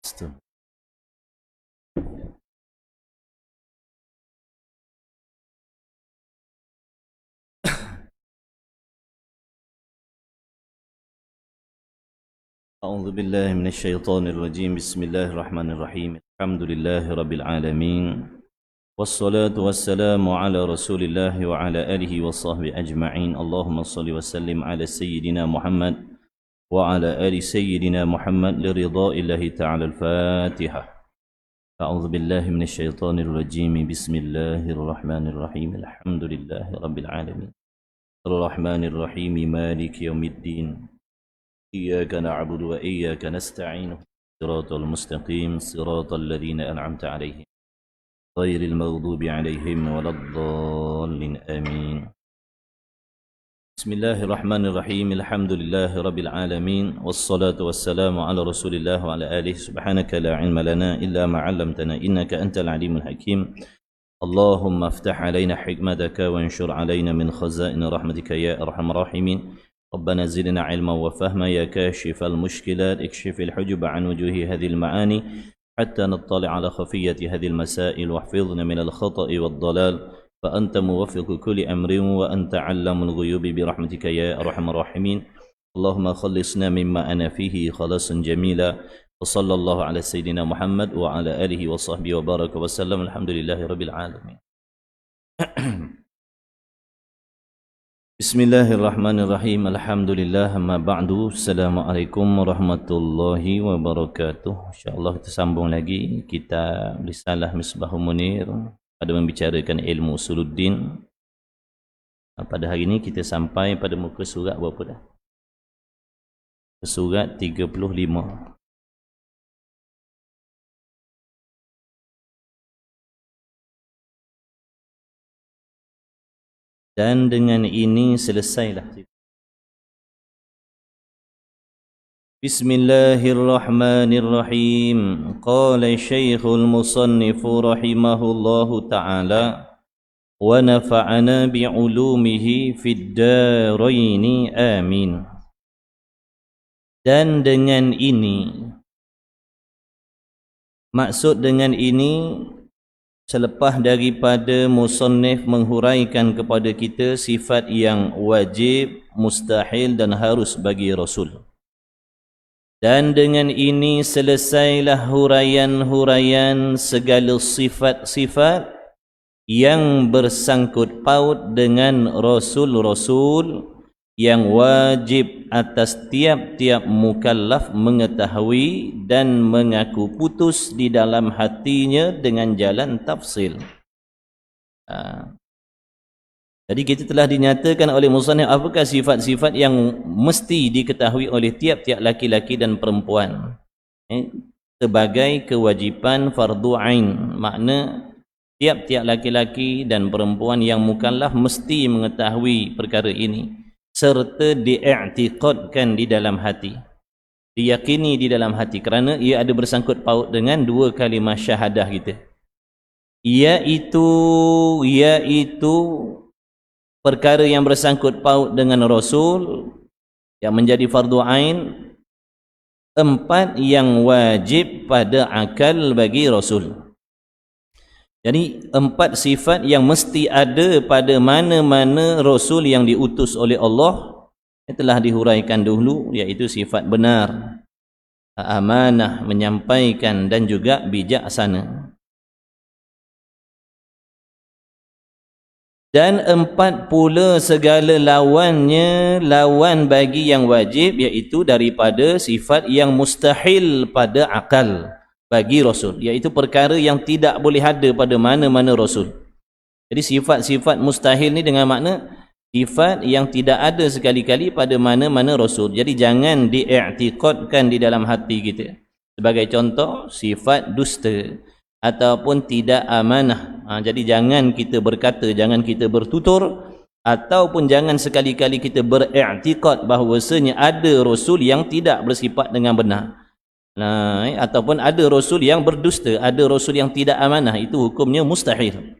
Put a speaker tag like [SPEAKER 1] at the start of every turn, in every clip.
[SPEAKER 1] Astaga. أعوذ بالله من الشيطان الرجيم. بسم الله الرحمن الرحيم. الحمد لله رب العالمين، والصلاة والسلام على رسول الله وعلى آله وصحبه أجمعين. اللهم صل وسلم على سيدنا محمد وعلى آل سيدنا محمد لرضاء الله تعالى. الفاتحة. أعوذ بالله من الشيطان الرجيم. بسم الله الرحمن الرحيم. الحمد لله رب العالمين، الرحمن الرحيم، مالك يوم الدين، إياك نعبد وإياك نستعين، صراط المستقيم، صراط الذين أنعمت عليهم غير المغضوب عليهم ولا الضالين. آمين. بسم الله الرحمن الرحيم. الحمد لله رب العالمين، والصلاة والسلام على رسول الله وعلى آله. سبحانك لا علم لنا إلا ما علمتنا إنك أنت العليم الحكيم. اللهم افتح علينا حكمتك وانشر علينا من خزائن رحمتك يا أرحم الراحمين. ربنا زدنا علما وفهما يا كاشف المشكلات. اكشف الحجب عن وجوه هذه المعاني حتى نطلع على خفية هذه المسائل، واحفظنا من الخطأ والضلال، فأنت موفق كل أمر وأنت علام الغيوب برحمتك يا أرحم الراحمين. اللهم خلصنا مما أنا فيه خلاصا جميلا. وصلى الله على سيدنا محمد وعلى آله وصحبه وبارك وسلم. الحمد لله رب العالمين. Bismillahirrahmanirrahim. Alhamdulillah, amma ba'du. Assalamualaikum warahmatullahi wabarakatuh. InsyaAllah kita sambung lagi kitab Risalah Misbahul Munir pada membicarakan ilmu usuluddin. Pada hari ini kita sampai pada muka surat berapa dah? Surat 35. Dan dengan ini selesailah. Bismillahirrahmanirrahim. Qala Syekhul Musannif rahimahullahu ta'ala wa nafa'ana bi'ulumihi fid daraini amin. Dan dengan ini, maksud dengan ini, selepas daripada musannif menghuraikan kepada kita sifat yang wajib, mustahil dan harus bagi Rasul. Dan dengan ini selesailah huraian-huraian segala sifat-sifat yang bersangkut paut dengan Rasul-Rasul yang wajib atas tiap-tiap mukallaf mengetahui dan mengaku putus di dalam hatinya dengan jalan tafsil. Jadi kita telah dinyatakan oleh musannif apakah sifat-sifat yang mesti diketahui oleh tiap-tiap laki-laki dan perempuan sebagai kewajipan fardu ain. Makna tiap-tiap laki-laki dan perempuan yang mukallaf mesti mengetahui perkara ini serta diiktikadkan di dalam hati, diyakini di dalam hati, kerana ia ada bersangkut paut dengan dua kalimah syahadah kita, iaitu perkara yang bersangkut paut dengan Rasul yang menjadi fardu ain, empat yang wajib pada akal bagi Rasul. Jadi empat sifat yang mesti ada pada mana-mana Rasul yang diutus oleh Allah telah dihuraikan dahulu, iaitu sifat benar, amanah, menyampaikan dan juga bijaksana. Dan empat pula segala lawannya, lawan bagi yang wajib, iaitu daripada sifat yang mustahil pada akal bagi Rasul, iaitu perkara yang tidak boleh ada pada mana-mana Rasul. Jadi sifat-sifat mustahil ni dengan makna sifat yang tidak ada sekali-kali pada mana-mana Rasul. Jadi jangan diiktikadkan di dalam hati kita. Sebagai contoh, sifat dusta ataupun tidak amanah. Jadi jangan kita berkata, jangan kita bertutur, ataupun jangan sekali-kali kita beriktikad bahawasanya ada Rasul yang tidak bersifat dengan benar. Ataupun ada Rasul yang berdusta, ada Rasul yang tidak amanah, itu hukumnya mustahil.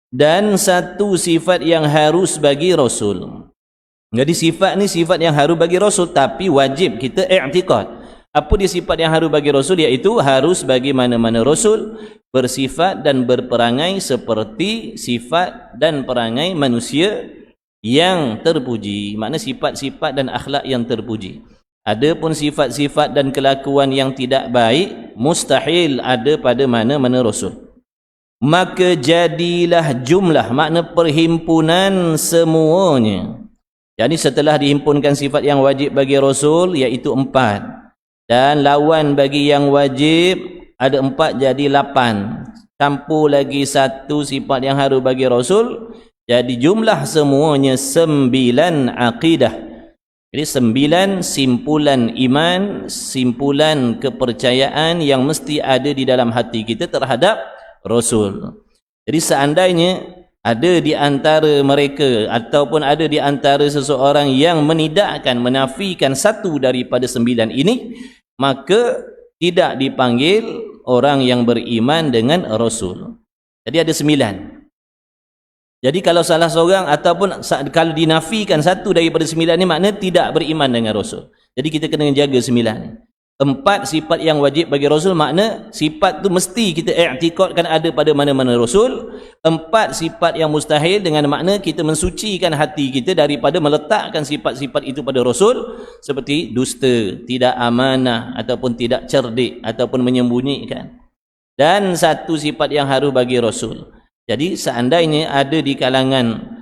[SPEAKER 1] Dan satu sifat yang harus bagi Rasul. Jadi sifat ni sifat yang harus bagi Rasul, tapi wajib kita i'tikad. Apa dia sifat yang harus bagi Rasul? Iaitu harus bagi mana-mana Rasul bersifat dan berperangai seperti sifat dan perangai manusia yang terpuji. Makna sifat-sifat dan akhlak yang terpuji. Adapun sifat-sifat dan kelakuan yang tidak baik mustahil ada pada mana-mana Rasul. Maka jadilah jumlah, makna perhimpunan semuanya. Jadi setelah dihimpunkan sifat yang wajib bagi Rasul, iaitu 4, dan lawan bagi yang wajib ada 4 jadi 8, campur lagi 1 sifat yang harus bagi Rasul, jadi jumlah semuanya 9 akidah. Jadi 9 simpulan iman, simpulan kepercayaan yang mesti ada di dalam hati kita terhadap Rasul. Jadi seandainya ada di antara mereka ataupun ada di antara seseorang yang menidakkan, menafikan satu daripada 9 ini, maka tidak dipanggil orang yang beriman dengan Rasul. Jadi ada 9. Jadi kalau salah seorang ataupun kalau dinafikan satu daripada 9 ni, makna tidak beriman dengan Rasul. Jadi kita kena jaga 9. 4 sifat yang wajib bagi Rasul, makna sifat tu mesti kita i'tiqadkan ada pada mana-mana Rasul. 4 sifat yang mustahil, dengan makna kita mensucikan hati kita daripada meletakkan sifat-sifat itu pada Rasul, seperti dusta, tidak amanah, ataupun tidak cerdik, ataupun menyembunyikan. Dan 1 sifat yang harus bagi Rasul. Jadi seandainya ada di kalangan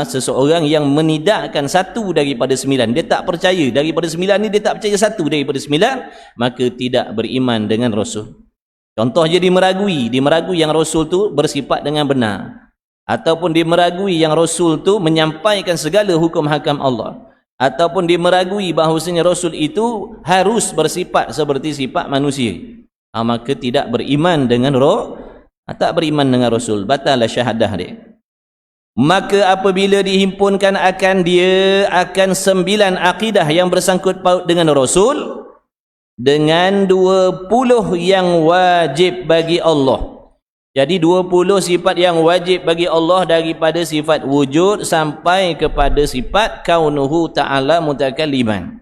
[SPEAKER 1] seseorang yang menidakkan satu daripada 9, dia tak percaya daripada 9 ni, dia tak percaya satu daripada 9, maka tidak beriman dengan Rasul. Contoh je, dia meragui yang Rasul tu bersifat dengan benar, ataupun dia meragui yang Rasul tu menyampaikan segala hukum hakam Allah, ataupun dia meragui bahawasanya Rasul itu harus bersifat seperti sifat manusia, maka tidak beriman dengan tak beriman dengan Rasul, batallah syahadah dia. Maka apabila dihimpunkan akan 9 akidah yang bersangkut paut dengan Rasul, dengan 20 yang wajib bagi Allah. Jadi 20 sifat yang wajib bagi Allah, daripada sifat wujud sampai kepada sifat kaunuhu ta'ala mutakalliman.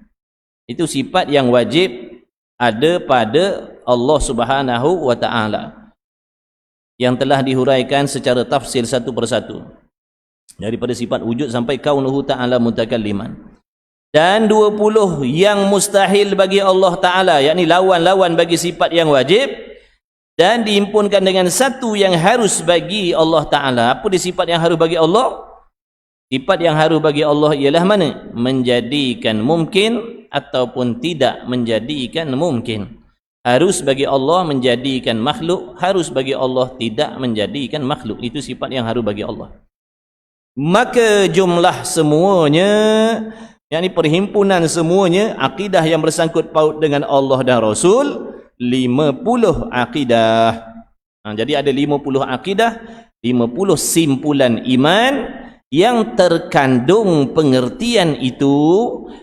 [SPEAKER 1] Itu sifat yang wajib ada pada Allah Subhanahu wa ta'ala, yang telah dihuraikan secara tafsir satu persatu, daripada sifat wujud sampai kaunuhu ta'ala mutakalliman. Dan 20 yang mustahil bagi Allah Ta'ala, yakni lawan-lawan bagi sifat yang wajib, dan dihimpunkan dengan 1 yang harus bagi Allah Ta'ala. Apa dia sifat yang harus bagi Allah? Sifat yang harus bagi Allah ialah mana? Menjadikan mungkin ataupun tidak menjadikan mungkin. Harus bagi Allah menjadikan makhluk, harus bagi Allah tidak menjadikan makhluk. Itu sifat yang harus bagi Allah. Maka jumlah semuanya, yakni perhimpunan semuanya, akidah yang bersangkut paut dengan Allah dan Rasul, 50 akidah. Jadi ada 50 akidah, 50 simpulan iman yang terkandung pengertian itu.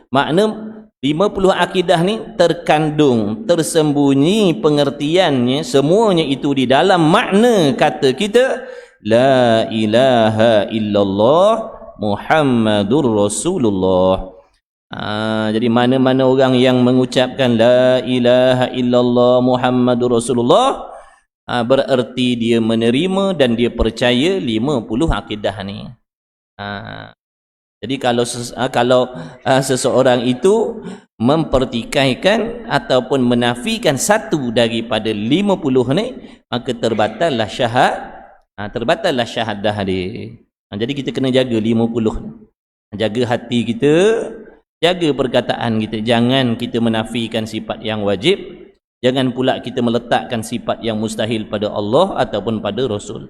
[SPEAKER 1] Makna 50 akidah ni terkandung, tersembunyi pengertiannya, semuanya itu di dalam makna kata kita la ilaha illallah Muhammadur Rasulullah. Jadi mana-mana orang yang mengucapkan la ilaha illallah Muhammadur Rasulullah, bererti dia menerima dan dia percaya 50 akidah ni. Jadi kalau seseorang itu mempertikaikan ataupun menafikan satu daripada 50 ni, maka terbatallah syahadah dia. Jadi kita kena jaga 50. Jaga hati kita, jaga perkataan kita. Jangan kita menafikan sifat yang wajib, jangan pula kita meletakkan sifat yang mustahil pada Allah ataupun pada Rasul.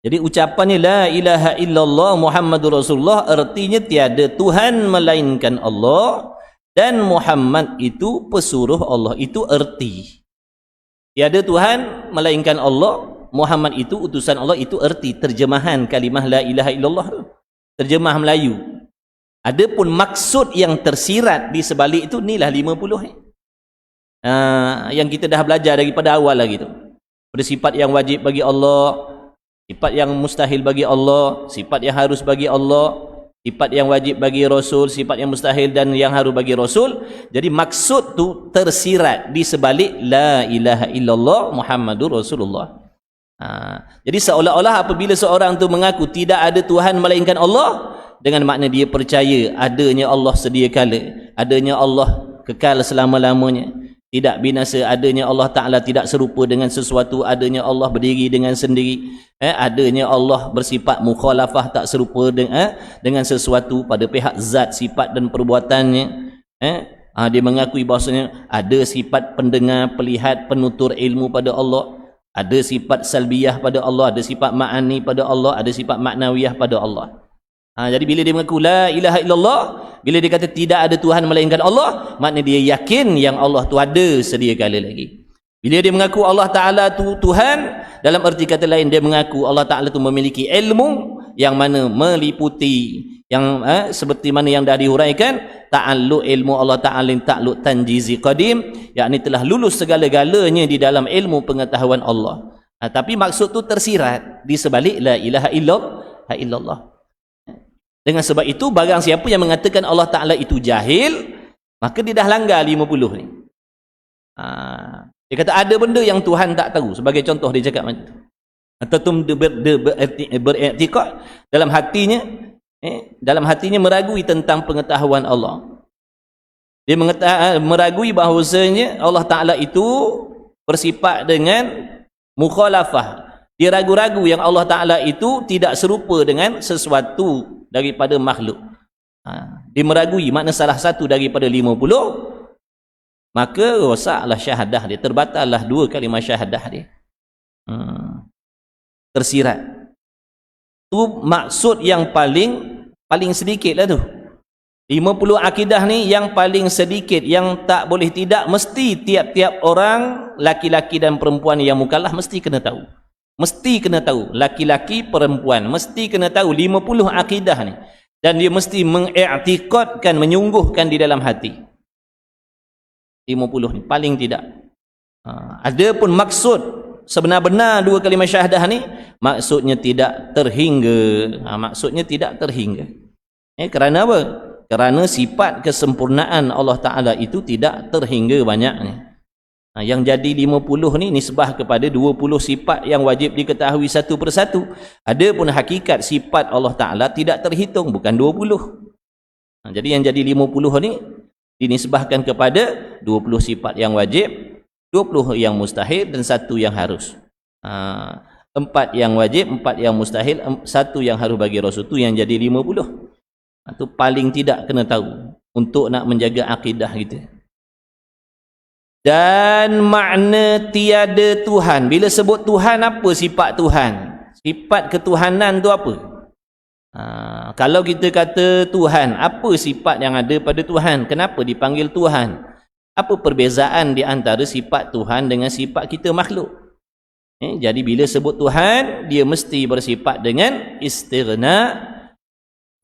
[SPEAKER 1] Jadi ucapannya la ilaha illallah Muhammadur Rasulullah, artinya tiada Tuhan melainkan Allah, dan Muhammad itu pesuruh Allah. Itu erti. Tiada Tuhan melainkan Allah, Muhammad itu utusan Allah. Itu erti terjemahan kalimah la ilaha illallah tu, terjemah Melayu. Adapun maksud yang tersirat di sebalik itu, inilah 50 yang kita dah belajar daripada awal lagi tu. Pada sifat yang wajib bagi Allah, sifat yang mustahil bagi Allah, sifat yang harus bagi Allah, Sifat yang wajib bagi Rasul, sifat yang mustahil dan yang harus bagi Rasul. Jadi maksud tu tersirat di sebalik la ilaha illallah Muhammadur Rasulullah. Jadi seolah-olah apabila seorang tu mengaku tidak ada Tuhan melainkan Allah, dengan makna dia percaya adanya Allah sedia kala, adanya Allah kekal selama-lamanya, tidak binasa, adanya Allah Ta'ala tidak serupa dengan sesuatu, adanya Allah berdiri dengan sendiri, adanya Allah bersifat mukhalafah, tak serupa dengan sesuatu pada pihak zat, sifat dan perbuatannya. Dia mengakui bahasanya ada sifat pendengar, pelihat, penutur ilmu pada Allah, ada sifat salbiyah pada Allah, ada sifat ma'ani pada Allah, ada sifat maknawiyah pada Allah. Jadi bila dia mengaku la ilaha illallah, bila dia kata tidak ada Tuhan melainkan Allah, maknanya dia yakin yang Allah tu ada sedia kala lagi. Bila dia mengaku Allah Ta'ala tu Tuhan, dalam erti kata lain dia mengaku Allah Ta'ala tu memiliki ilmu yang mana meliputi yang seperti mana yang dah dihuraikan, ta'alluq ilmu Allah Ta'ala ta'alluq tanjizi qadim, yakni telah lulus segala-galanya di dalam ilmu pengetahuan Allah. Tapi maksud tu tersirat di sebalik la ilaha illallah. Dengan sebab itu, barang siapa yang mengatakan Allah Ta'ala itu jahil, maka dia dah langgar 50 ni. Dia kata ada benda yang Tuhan tak tahu. Sebagai contoh dia cakap macam tu. Ataupun beriktikad dalam hatinya meragui tentang pengetahuan Allah. Dia meragui bahawasanya Allah Ta'ala itu bersifat dengan mukhalafah. Dia ragu-ragu yang Allah Ta'ala itu tidak serupa dengan sesuatu daripada makhluk. Dia meragui makna salah satu daripada 50, maka rosaklah syahadah dia, terbatallah 2 kalimah syahadah dia. Tersirat. Tu maksud yang paling sedikit lah tu. 50 akidah ni yang paling sedikit, yang tak boleh tidak, mesti tiap-tiap orang, laki-laki dan perempuan yang mukallaf mesti kena tahu. Mesti kena tahu, laki-laki perempuan mesti kena tahu 50 akidah ni, dan dia mesti mengiktikadkan, menyungguhkan di dalam hati 50 ni paling tidak. Ada pun maksud sebenar-benar 2 kalimah syahadah ni, maksudnya tidak terhingga. Maksudnya tidak terhingga. Kerana apa? Kerana sifat kesempurnaan Allah Ta'ala itu tidak terhingga banyaknya. Yang jadi 50 ni nisbah kepada 20 sifat yang wajib diketahui satu persatu. Ada pun hakikat sifat Allah Ta'ala tidak terhitung, bukan 20. Jadi yang jadi 50 ni dinisbahkan kepada 20 sifat yang wajib, 20 yang mustahil dan 1 yang harus. 4 yang wajib, 4 yang mustahil, 1 yang harus bagi Rasul, tu yang jadi 50. Itu paling tidak kena tahu untuk nak menjaga akidah kita. Dan makna tiada Tuhan, bila sebut Tuhan, apa sifat Tuhan? Sifat ketuhanan tu apa? Kalau kita kata Tuhan, apa sifat yang ada pada Tuhan? Kenapa dipanggil Tuhan? Apa perbezaan di antara sifat Tuhan dengan sifat kita makhluk? Jadi bila sebut Tuhan, dia mesti bersifat dengan istighna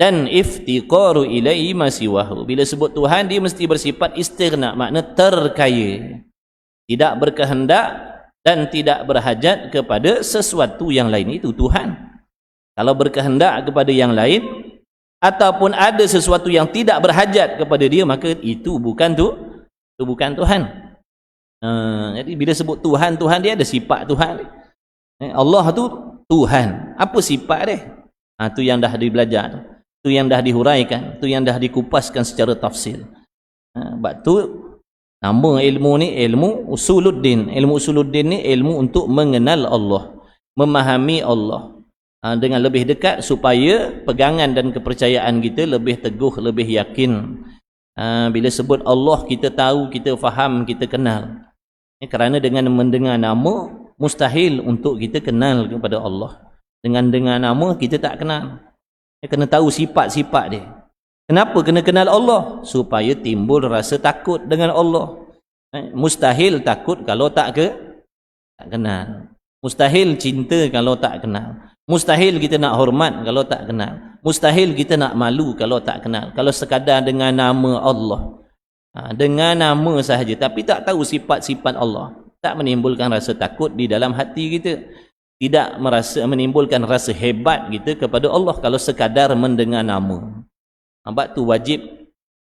[SPEAKER 1] dan iftiqaru ilaihi masiwahu. Bila sebut Tuhan, dia mesti bersifat istighna, makna terkaya, tidak berkehendak dan tidak berhajat kepada sesuatu yang lain. Itu Tuhan. Kalau berkehendak kepada yang lain ataupun ada sesuatu yang tidak berhajat kepada dia, maka itu bukan Tuhan. Jadi bila sebut Tuhan, Tuhan dia ada sifat Tuhan. Allah tu Tuhan. Apa sifat dia? Itu yang dah dibelajar tu. Itu yang dah dihuraikan, itu yang dah dikupaskan secara tafsir. Sebab tu nama ilmu ni ilmu usuluddin. Ilmu usuluddin ni ilmu untuk mengenal Allah, memahami Allah dengan lebih dekat, supaya pegangan dan kepercayaan kita lebih teguh, lebih yakin. Bila sebut Allah, kita tahu, kita faham, kita kenal. Kerana dengan mendengar nama, mustahil untuk kita kenal kepada Allah. Dengan dengar nama, kita tak kenal. Kena tahu sifat-sifat dia. Kenapa kena kenal Allah? Supaya timbul rasa takut dengan Allah. Mustahil takut kalau tak kenal. Mustahil cinta kalau tak kenal. Mustahil kita nak hormat kalau tak kenal. Mustahil kita nak malu kalau tak kenal. Kalau sekadar dengan nama Allah, dengan nama sahaja, tapi tak tahu sifat-sifat Allah, tak menimbulkan rasa takut di dalam hati kita. Tidak menimbulkan rasa hebat kita kepada Allah kalau sekadar mendengar nama. Sebab tu wajib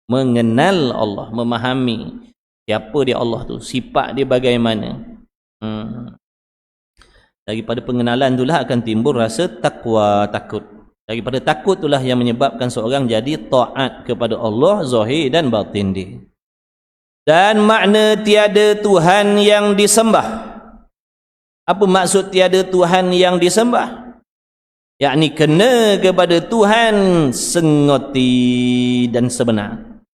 [SPEAKER 1] mengenal Allah, memahami siapa dia Allah tu, sifat dia bagaimana. Daripada pengenalan itulah akan timbul rasa takwa, takut. Daripada takut itulah yang menyebabkan seorang jadi taat kepada Allah zahir dan batin dia. Dan makna tiada Tuhan yang disembah. Apa maksud tiada Tuhan yang disembah? Yakni kena kepada Tuhan sengoti dan sebenar.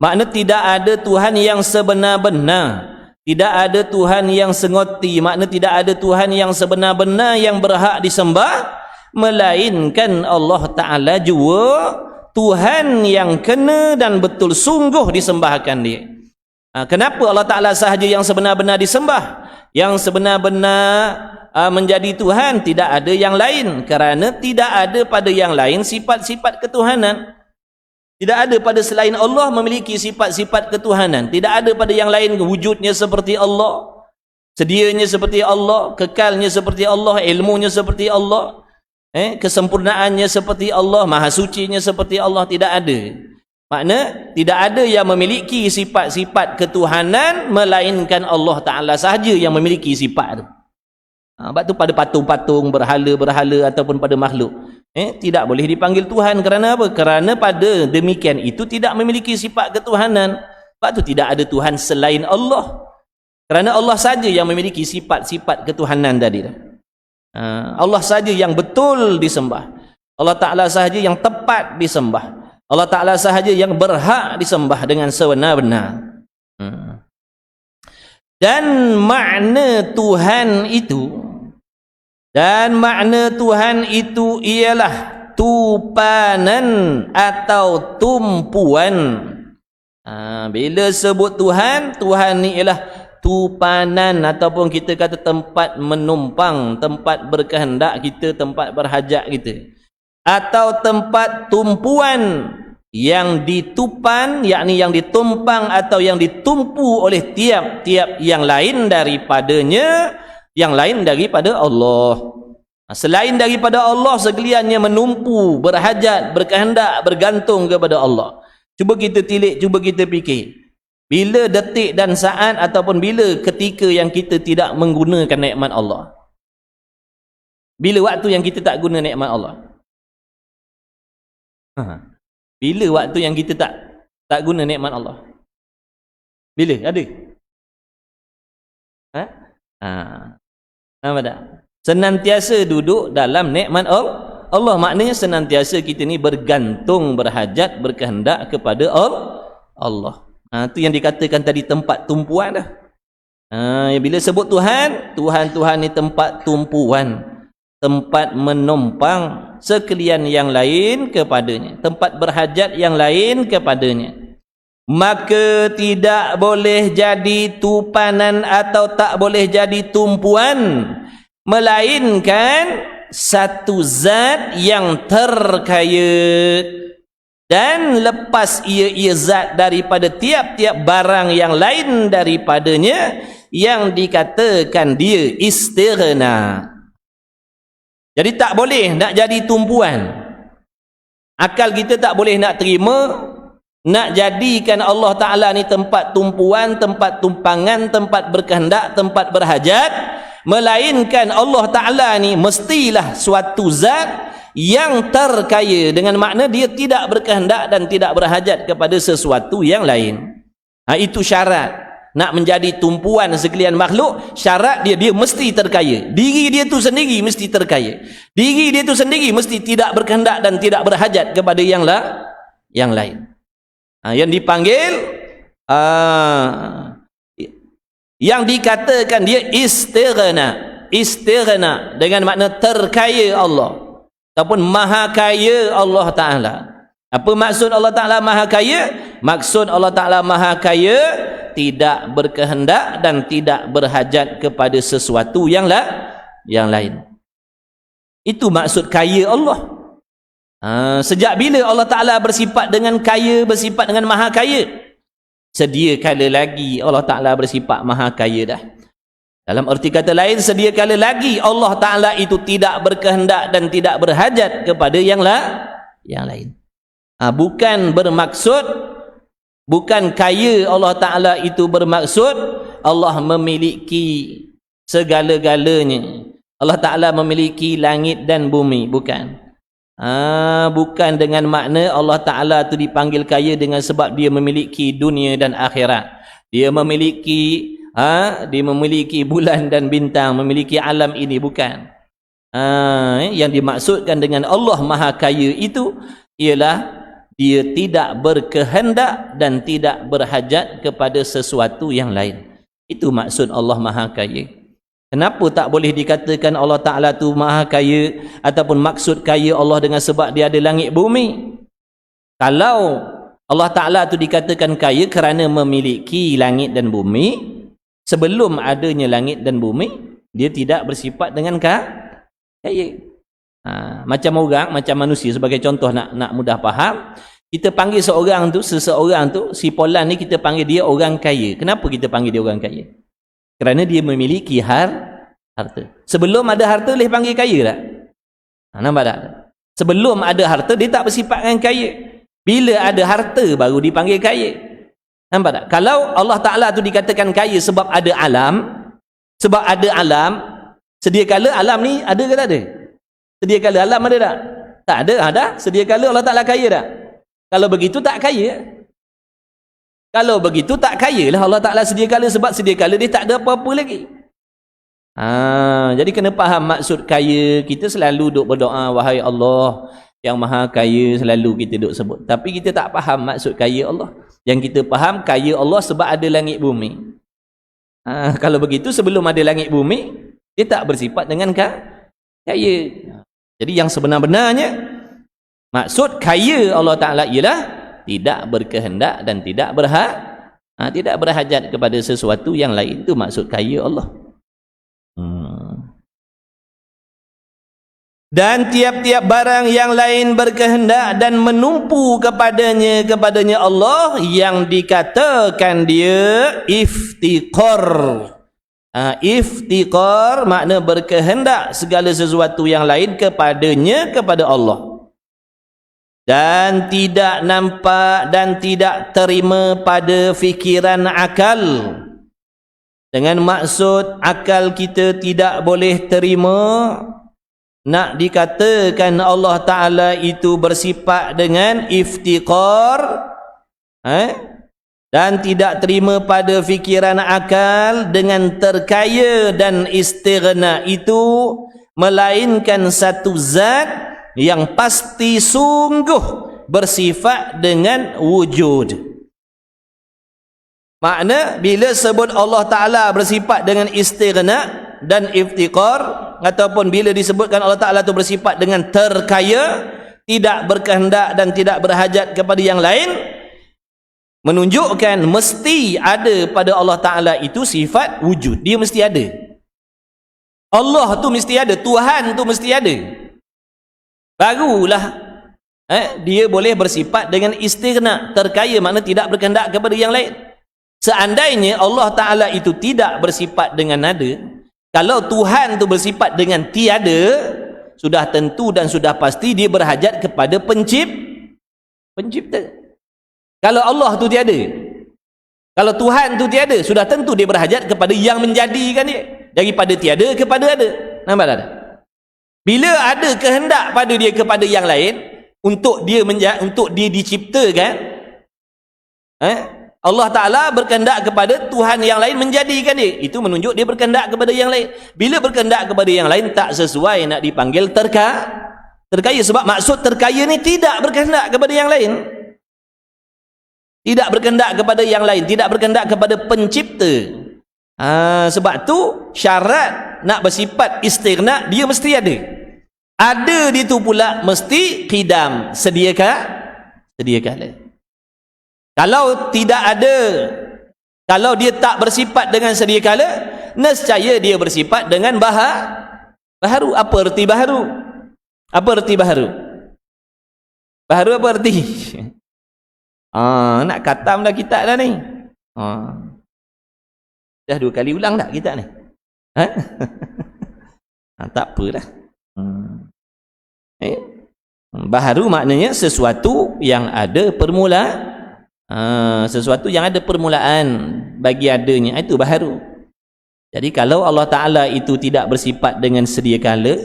[SPEAKER 1] Makna tidak ada Tuhan yang sebenar-benar. Tidak ada Tuhan yang sengoti. Makna tidak ada Tuhan yang sebenar-benar yang berhak disembah, melainkan Allah Ta'ala jua Tuhan yang kena dan betul sungguh disembahkan dia. Kenapa Allah Ta'ala sahaja yang sebenar-benar disembah? Yang sebenar-benar menjadi Tuhan, tidak ada yang lain. Kerana tidak ada pada yang lain sifat-sifat ketuhanan. Tidak ada pada selain Allah memiliki sifat-sifat ketuhanan. Tidak ada pada yang lain wujudnya seperti Allah, sedianya seperti Allah, kekalnya seperti Allah, ilmunya seperti Allah, kesempurnaannya seperti Allah, maha sucinya seperti Allah. Tidak ada. Makna tidak ada yang memiliki sifat-sifat ketuhanan melainkan Allah Ta'ala sahaja yang memiliki sifat itu. Sebab tu pada patung-patung, berhala-berhala ataupun pada makhluk, tidak boleh dipanggil Tuhan. Kerana apa? Kerana pada demikian itu tidak memiliki sifat ketuhanan. Sebab tu tidak ada Tuhan selain Allah. Kerana Allah saja yang memiliki sifat-sifat ketuhanan tadi. Allah saja yang betul disembah. Allah Ta'ala sahaja yang tepat disembah. Allah Ta'ala sahaja yang berhak disembah dengan sebenar-benar. Dan makna Tuhan itu ialah tupanan atau tumpuan. Bila sebut Tuhan, Tuhan ni ialah tupanan ataupun kita kata tempat menumpang, tempat berkehendak kita, tempat berhajat kita, atau tempat tumpuan yang ditupan, yakni yang ditumpang atau yang ditumpu oleh tiap-tiap yang lain daripadanya, yang lain daripada Allah. Selain daripada Allah, sekaliannya menumpu, berhajat, berkehendak, bergantung kepada Allah. Cuba kita tilik, cuba kita fikir. Bila detik dan saat ataupun bila ketika yang kita tidak menggunakan nikmat Allah? Bila waktu yang kita tak guna nikmat Allah? Bila waktu yang kita tak guna nikmat Allah? Bila? Ada? Nampak tak? Senantiasa duduk dalam nikmat Allah. Maknanya senantiasa kita ni bergantung, berhajat, berkehendak kepada Allah. Itu yang dikatakan tadi tempat tumpuan dah. Bila sebut Tuhan, Tuhan ni tempat tumpuan, tempat menumpang sekalian yang lain kepadanya, tempat berhajat yang lain kepadanya. Maka tidak boleh jadi tupanan atau tak boleh jadi tumpuan, melainkan satu zat yang terkaya dan lepas ia zat daripada tiap-tiap barang yang lain daripadanya, yang dikatakan dia istighna. Jadi tak boleh nak jadi tumpuan. Akal kita tak boleh nak terima nak jadikan Allah Ta'ala ni tempat tumpuan, tempat tumpangan, tempat berkehendak, tempat berhajat, melainkan Allah Ta'ala ni mestilah suatu zat yang terkaya, dengan makna dia tidak berkehendak dan tidak berhajat kepada sesuatu yang lain. Itu syarat nak menjadi tumpuan sekalian makhluk. Syarat dia mesti terkaya. Diri dia tu sendiri mesti terkaya. Diri dia tu sendiri mesti tidak berkehendak dan tidak berhajat kepada yang lain. Yang dipanggil yang dikatakan dia istighna dengan makna terkaya Allah ataupun maha kaya Allah Ta'ala. Apa maksud Allah Ta'ala maha kaya? Maksud Allah Ta'ala maha kaya tidak berkehendak dan tidak berhajat kepada sesuatu yang lain. Itu maksud kaya Allah. Sejak bila Allah Ta'ala bersifat dengan kaya, bersifat dengan maha kaya? Sedia kala lagi Allah Ta'ala bersifat maha kaya dah. Dalam arti kata lain, sedia kala lagi Allah Ta'ala itu tidak berkehendak dan tidak berhajat kepada yang
[SPEAKER 2] yang lain. Bukan bermaksud, bukan kaya Allah Ta'ala itu bermaksud Allah memiliki segala-galanya. Allah Ta'ala memiliki langit dan bumi, bukan. Bukan dengan makna Allah Ta'ala itu dipanggil kaya dengan sebab dia memiliki dunia dan akhirat. Dia memiliki bulan dan bintang, memiliki alam ini, bukan. Yang dimaksudkan dengan Allah Maha Kaya itu ialah dia tidak berkehendak dan tidak berhajat kepada sesuatu yang lain. Itu maksud Allah Maha Kaya. Kenapa tak boleh dikatakan Allah Ta'ala tu Maha Kaya ataupun maksud kaya Allah dengan sebab dia ada langit bumi? Kalau Allah Ta'ala tu dikatakan kaya kerana memiliki langit dan bumi, sebelum adanya langit dan bumi, dia tidak bersifat dengan kaya. Macam orang, macam manusia, sebagai contoh nak mudah faham, kita panggil seseorang tu, si Polan ni kita panggil dia orang kaya. Kenapa kita panggil dia orang kaya? Kerana dia memiliki harta. Sebelum ada harta, boleh panggil kaya tak? Nampak tak? Sebelum ada harta, dia tak bersifat dengan kaya. Bila ada harta, baru dipanggil kaya. Nampak tak? Kalau Allah Ta'ala tu dikatakan kaya sebab ada alam, sedia kala alam ni ada ke tak ada? Sedia kala alam ada tak? Tak ada, ada. Sedia kala Allah Ta'ala kaya tak? Kalau begitu tak kaya. Kalau begitu tak kaya lah Allah Ta'ala sedia kala, sebab sedia kala dia tak ada apa-apa lagi. Jadi kena faham maksud kaya. Kita selalu duk berdoa, wahai Allah yang Maha Kaya, selalu kita duk sebut. Tapi kita tak faham maksud kaya Allah. Yang kita faham kaya Allah sebab ada langit bumi. Kalau begitu sebelum ada langit bumi, dia tak bersifat dengan kaya. Jadi yang sebenar-benarnya maksud kaya Allah Ta'ala ialah tidak berkehendak dan tidak berhajat kepada sesuatu yang lain. Itu maksud kaya Allah. Dan tiap-tiap barang yang lain berkehendak dan menumpu kepadanya Allah, yang dikatakan dia iftiqar. Iftiqar makna berkehendak segala sesuatu yang lain kepada Allah. Dan tidak nampak dan tidak terima pada fikiran akal. Dengan maksud akal kita tidak boleh terima nak dikatakan Allah Ta'ala itu bersifat dengan iftiqar, dan tidak terima pada fikiran akal dengan terkaya dan istighna itu, melainkan satu zat yang pasti sungguh bersifat dengan wujud. Makna bila sebut Allah Ta'ala bersifat dengan istighna dan iftiqar, ataupun bila disebutkan Allah Ta'ala itu bersifat dengan terkaya, tidak berkehendak dan tidak berhajat kepada yang lain, menunjukkan mesti ada pada Allah Ta'ala itu sifat wujud. Dia mesti ada. Allah tu mesti ada, Tuhan tu mesti ada. Barulah dia boleh bersifat dengan istighna, terkaya, makna tidak berkehendak kepada yang lain. Seandainya Allah Ta'ala itu tidak bersifat dengan ada, kalau Tuhan itu bersifat dengan tiada, sudah tentu dan sudah pasti dia berhajat kepada pencipta. Kalau Allah itu tiada, kalau Tuhan itu tiada, sudah tentu dia berhajat kepada yang menjadikan dia. Daripada tiada kepada ada. Nampak tak? Bila ada kehendak pada dia kepada yang lain, untuk dia diciptakan, Allah Ta'ala berkehendak kepada Tuhan yang lain menjadikan dia. Itu menunjuk dia berkehendak kepada yang lain. Bila berkehendak kepada yang lain, tak sesuai nak dipanggil terkaya. Sebab maksud terkaya ni tidak berkehendak kepada yang lain. Tidak berkehendak kepada yang lain. Tidak berkehendak kepada pencipta. Sebab tu syarat nak bersifat istighna, dia mesti ada. Ada di tu pula mesti qidam, sediakala. Kalau tidak ada, kalau dia tak bersifat dengan sedia kala, nescaya dia bersifat dengan baharu. Apa erti baharu? Apa erti baharu? Baharu apa erti? Nak khatam dah kitab dah ni. Dah 2 kali ulang tak kitab ni? Tak apalah. Baharu maknanya sesuatu yang ada sesuatu yang ada permulaan bagi adanya, itu baharu. Jadi kalau Allah Ta'ala itu tidak bersifat dengan sedia kala,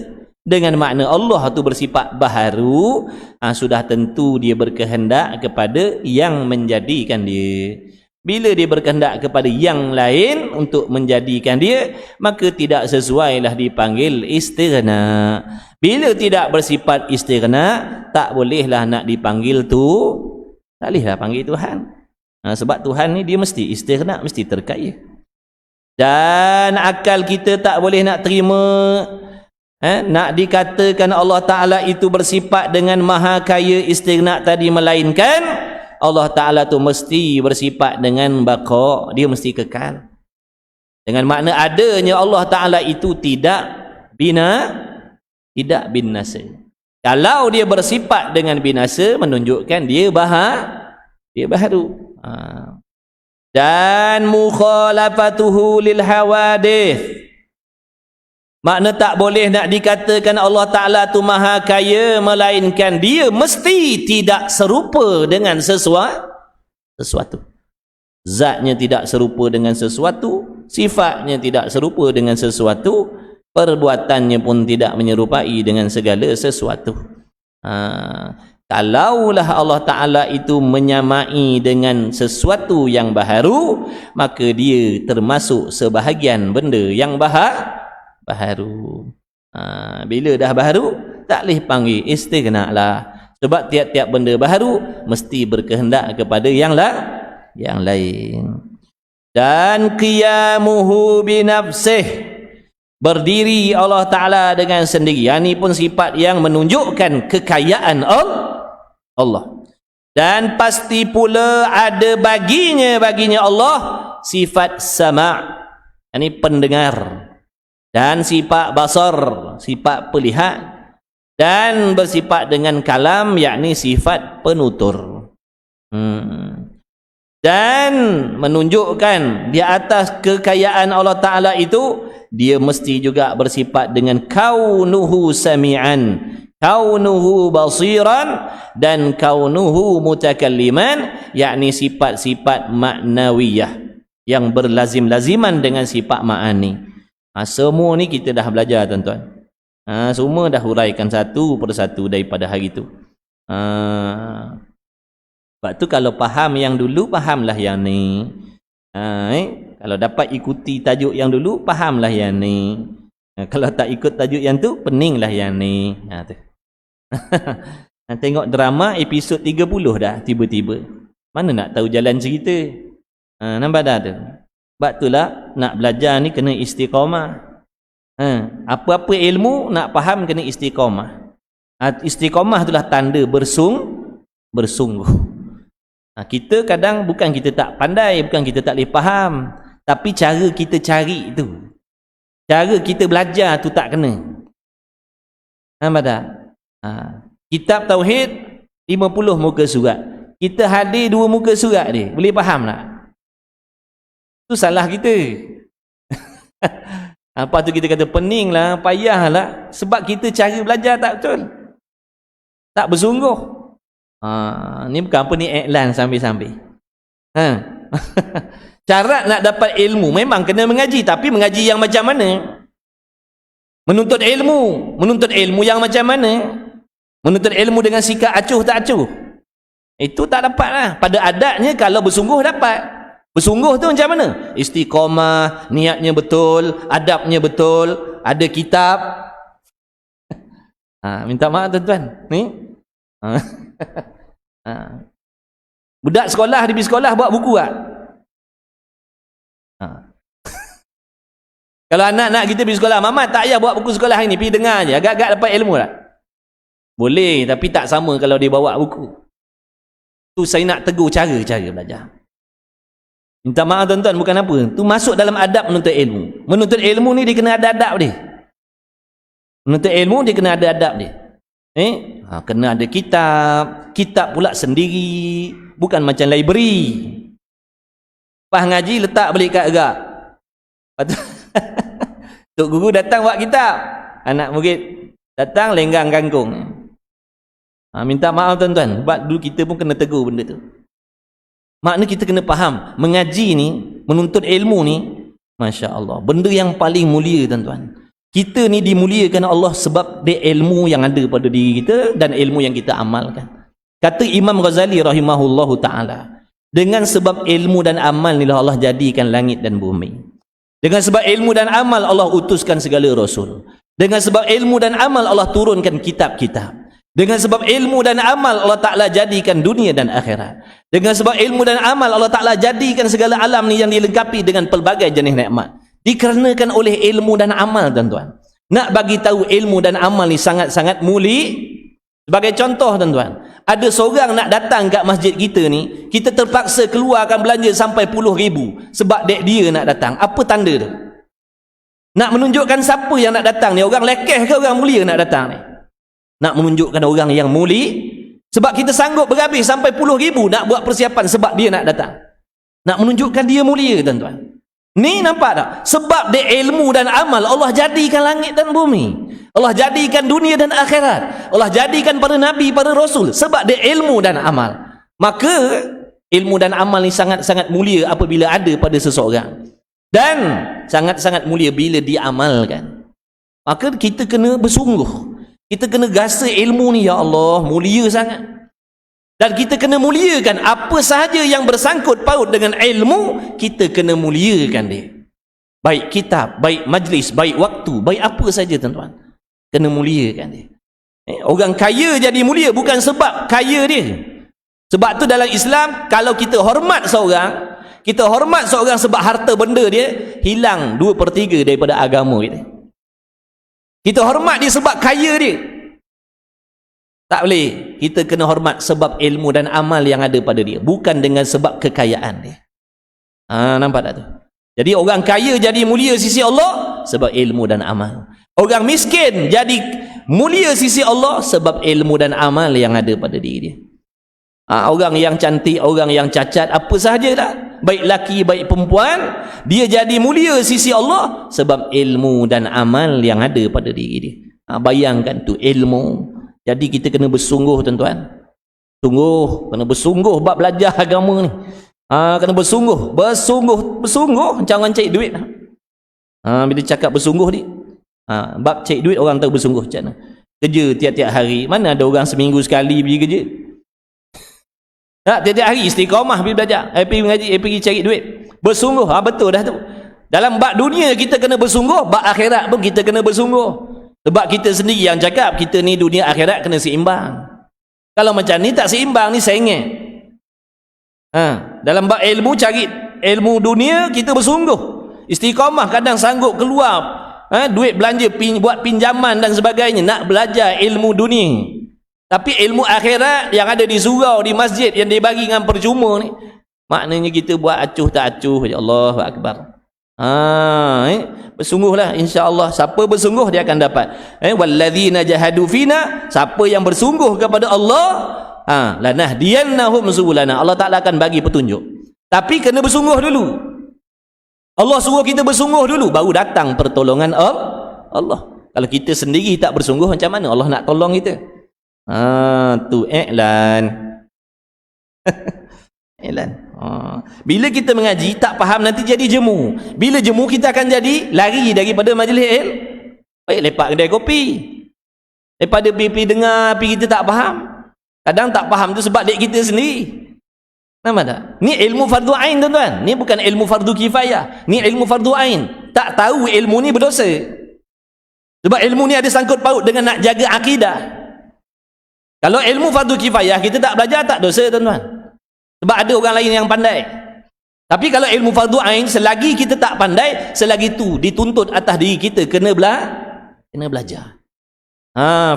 [SPEAKER 2] dengan makna Allah itu bersifat baharu, sudah tentu dia berkehendak kepada yang menjadikan dia. Bila dia berkehendak kepada yang lain untuk menjadikan dia, maka tidak sesuailah dipanggil istighna. Bila tidak bersifat istighna, tak bolehlah nak dipanggil tu, tak bolehlah panggil Tuhan. Sebab Tuhan ni dia mesti istighna, mesti terkaya. Dan akal kita tak boleh nak terima nak dikatakan Allah Ta'ala itu bersifat dengan maha kaya istighna tadi, melainkan Allah Ta'ala tu mesti bersifat dengan baqa, dia mesti kekal. Dengan makna adanya Allah Ta'ala itu tidak binasa. Kalau dia bersifat dengan binasa, menunjukkan dia baharu. Dan mukhalafatuhu lil hawadith, makna tak boleh nak dikatakan Allah Ta'ala tu maha kaya, melainkan dia mesti tidak serupa dengan sesuatu. Zatnya tidak serupa dengan sesuatu, sifatnya tidak serupa dengan sesuatu, perbuatannya pun tidak menyerupai dengan segala sesuatu. Kalaulah Allah Ta'ala itu menyamai dengan sesuatu yang baharu, maka dia termasuk sebahagian benda yang baharu. Bila dah baharu, tak boleh panggil istighna lah. Sebab tiap-tiap benda baharu mesti berkehendak kepada yang lain. Dan qiyamuhu binafsih, berdiri Allah Ta'ala dengan sendiri. Ini pun sifat yang menunjukkan kekayaan Allah. Dan pasti pula ada baginya Allah sifat sama', ini pendengar, dan sifat basar, sifat pelihat, dan bersifat dengan kalam, yakni sifat penutur. Dan menunjukkan di atas kekayaan Allah Ta'ala itu, dia mesti juga bersifat dengan kaunuhu sami'an, kaunuhu basiran, dan kaunuhu mutakalliman, yakni sifat-sifat maknawiyah yang berlazim-laziman dengan sifat ma'ani. Semua ni kita dah belajar, tuan-tuan. Semua dah huraikan satu persatu daripada hari tu. Sebab tu kalau faham yang dulu, fahamlah yang ni. Kalau dapat ikuti tajuk yang dulu, fahamlah yang ni. Kalau tak ikut tajuk yang tu, peninglah yang ni. Tu. Tengok drama episod 30 dah tiba-tiba. Mana nak tahu jalan cerita? Nampak dah tu. Sebab itulah nak belajar ni kena istiqamah. Apa-apa ilmu nak faham kena istiqamah. Istiqamah itulah tanda bersungguh. Kita kadang bukan kita tak pandai, bukan kita tak boleh faham, tapi cara kita cari tu, cara kita belajar tu tak kena. Nampak tak? Kitab Tauhid 50 muka surat, kita hadir 2 muka surat dia, boleh faham tak? Tu salah kita. Apa tu kita kata peninglah, payahlah, sebab kita cara belajar tak betul, tak bersungguh. Ni bukan apa ni, iklan sambil-sambil. Syarat nak dapat ilmu memang kena mengaji, tapi mengaji yang macam mana? Menuntut ilmu yang macam mana? Menuntut ilmu dengan sikap acuh tak acuh, itu tak dapat lah. Pada adatnya kalau bersungguh dapat. Bersungguh tu macam mana? Istiqamah, niatnya betul, adabnya betul, ada kitab. Minta maaf tuan-tuan ni. Budak sekolah, dia pergi sekolah bawa buku tak? Kalau anak-anak kita pergi sekolah, mama tak payah bawa buku sekolah hari ni, pergi dengar je, agak-agak dapat ilmu tak? Boleh, tapi tak sama kalau dia bawa buku. Tu saya nak tegur cara belajar. Minta maaf tuan-tuan, bukan apa, tu masuk dalam adab menuntut ilmu. Menuntut ilmu ni dia kena ada adab dia. Menuntut ilmu dia kena ada adab dia. Kena ada kitab pula sendiri, bukan macam library. Pas ngaji letak balik kat gerak. Tok guru datang buat kitab, anak murid datang lenggang kangkung. Minta maaf tuan-tuan, sebab dulu kita pun kena tegur benda tu. Makna kita kena faham, mengaji ni, menuntut ilmu ni, Masya Allah, benda yang paling mulia tuan-tuan. Kita ni dimuliakan Allah sebab dia ilmu yang ada pada diri kita dan ilmu yang kita amalkan. Kata Imam Ghazali rahimahullahu ta'ala, dengan sebab ilmu dan amal ni Allah jadikan langit dan bumi. Dengan sebab ilmu dan amal Allah utuskan segala rasul. Dengan sebab ilmu dan amal Allah turunkan kitab-kitab. Dengan sebab ilmu dan amal Allah Ta'ala jadikan dunia dan akhirat. Dengan sebab ilmu dan amal Allah Ta'ala jadikan segala alam ni yang dilengkapi dengan pelbagai jenis nikmat. Dikarenakan oleh ilmu dan amal tuan-tuan. Nak bagi tahu ilmu dan amal ni sangat-sangat mulia. Sebagai contoh tuan-tuan, ada seorang nak datang kat masjid kita ni, kita terpaksa keluarkan belanja sampai puluh ribu sebab dia nak datang. Apa tanda tu? Nak menunjukkan siapa yang nak datang ni, orang lekeh ke orang mulia nak datang ni? Nak menunjukkan orang yang mulia, sebab kita sanggup berhabis sampai puluh ribu nak buat persiapan sebab dia nak datang. Nak menunjukkan dia mulia tuan-tuan. Ni nampak tak? Sebab dia ilmu dan amal, Allah jadikan langit dan bumi. Allah jadikan dunia dan akhirat. Allah jadikan para nabi, para rasul. Sebab dia ilmu dan amal. Maka ilmu dan amal ni sangat-sangat mulia apabila ada pada seseorang. Dan sangat-sangat mulia bila diamalkan. Maka kita kena bersungguh. Kita kena gasa ilmu ni, ya Allah, mulia sangat. Dan kita kena muliakan apa sahaja yang bersangkut paut dengan ilmu, kita kena muliakan dia. Baik kitab, baik majlis, baik waktu, baik apa saja tuan-tuan. Kena muliakan dia. Orang kaya jadi mulia bukan sebab kaya dia. Sebab tu dalam Islam, kalau kita hormat seorang, kita hormat seorang sebab harta benda dia, hilang 2/3 daripada agama kita. Kita hormat dia sebab kaya dia. Tak boleh. Kita kena hormat sebab ilmu dan amal yang ada pada dia, bukan dengan sebab kekayaan dia. Nampak tak tu? Jadi orang kaya jadi mulia sisi Allah sebab ilmu dan amal. Orang miskin jadi mulia sisi Allah sebab ilmu dan amal yang ada pada diri dia. Orang yang cantik, orang yang cacat, apa sahaja tak, baik laki baik perempuan, dia jadi mulia sisi Allah sebab ilmu dan amal yang ada pada diri dia. Bayangkan tu ilmu. Jadi kita kena bersungguh tuan-tuan. Kena bersungguh bab belajar agama ni. Kena bersungguh macam orang cari duit. Bila cakap bersungguh ni, bab cari duit orang tahu bersungguh macam mana. Kerja tiap-tiap hari, mana ada orang seminggu sekali pergi kerja. Tiap-tiap hari istiqamah pergi belajar, pergi mengaji, pergi cari duit. Bersungguh, betul dah tu. Dalam bab dunia kita kena bersungguh, bab akhirat pun kita kena bersungguh. Sebab kita sendiri yang cakap, kita ni dunia akhirat kena seimbang. Kalau macam ni tak seimbang, ni sengit. Dalam bab ilmu, cari ilmu dunia, kita bersungguh. Istiqamah, kadang sanggup keluar duit belanja, buat pinjaman dan sebagainya, nak belajar ilmu dunia. Tapi ilmu akhirat yang ada di surau, di masjid, yang dibagi dengan percuma ni, maknanya kita buat acuh tak acuh. Ya Allahu Akbar. Bersungguhlah, insya-Allah. Siapa bersungguh dia akan dapat. Walladzina jahadu fina, siapa yang bersungguh kepada Allah, lanahdiyannahum subulana, Allah Taala akan bagi petunjuk. Tapi kena bersungguh dulu. Allah suruh kita bersungguh dulu, baru datang pertolongan Allah. Kalau kita sendiri tak bersungguh, macam mana Allah nak tolong kita? Tu iklan. Iklan. Bila kita mengaji tak faham, nanti jadi jemu. Bila jemu kita akan jadi lari daripada majlis ilmu. Baik lepak kedai kopi. Daripada pergi dengar, pergi kita tak faham. Kadang tak faham tu sebab dek kita sendiri. Nampak tak? Ni ilmu fardu ain tuan-tuan. Ni bukan ilmu fardu kifayah. Ni ilmu fardu ain. Tak tahu ilmu ni berdosa. Sebab ilmu ni ada sangkut paut dengan nak jaga akidah. Kalau ilmu fardu kifayah kita tak belajar, tak dosa tuan-tuan. Sebab ada orang lain yang pandai. Tapi kalau ilmu fardu ain, selagi kita tak pandai, selagi tu dituntut atas diri kita kena belajar.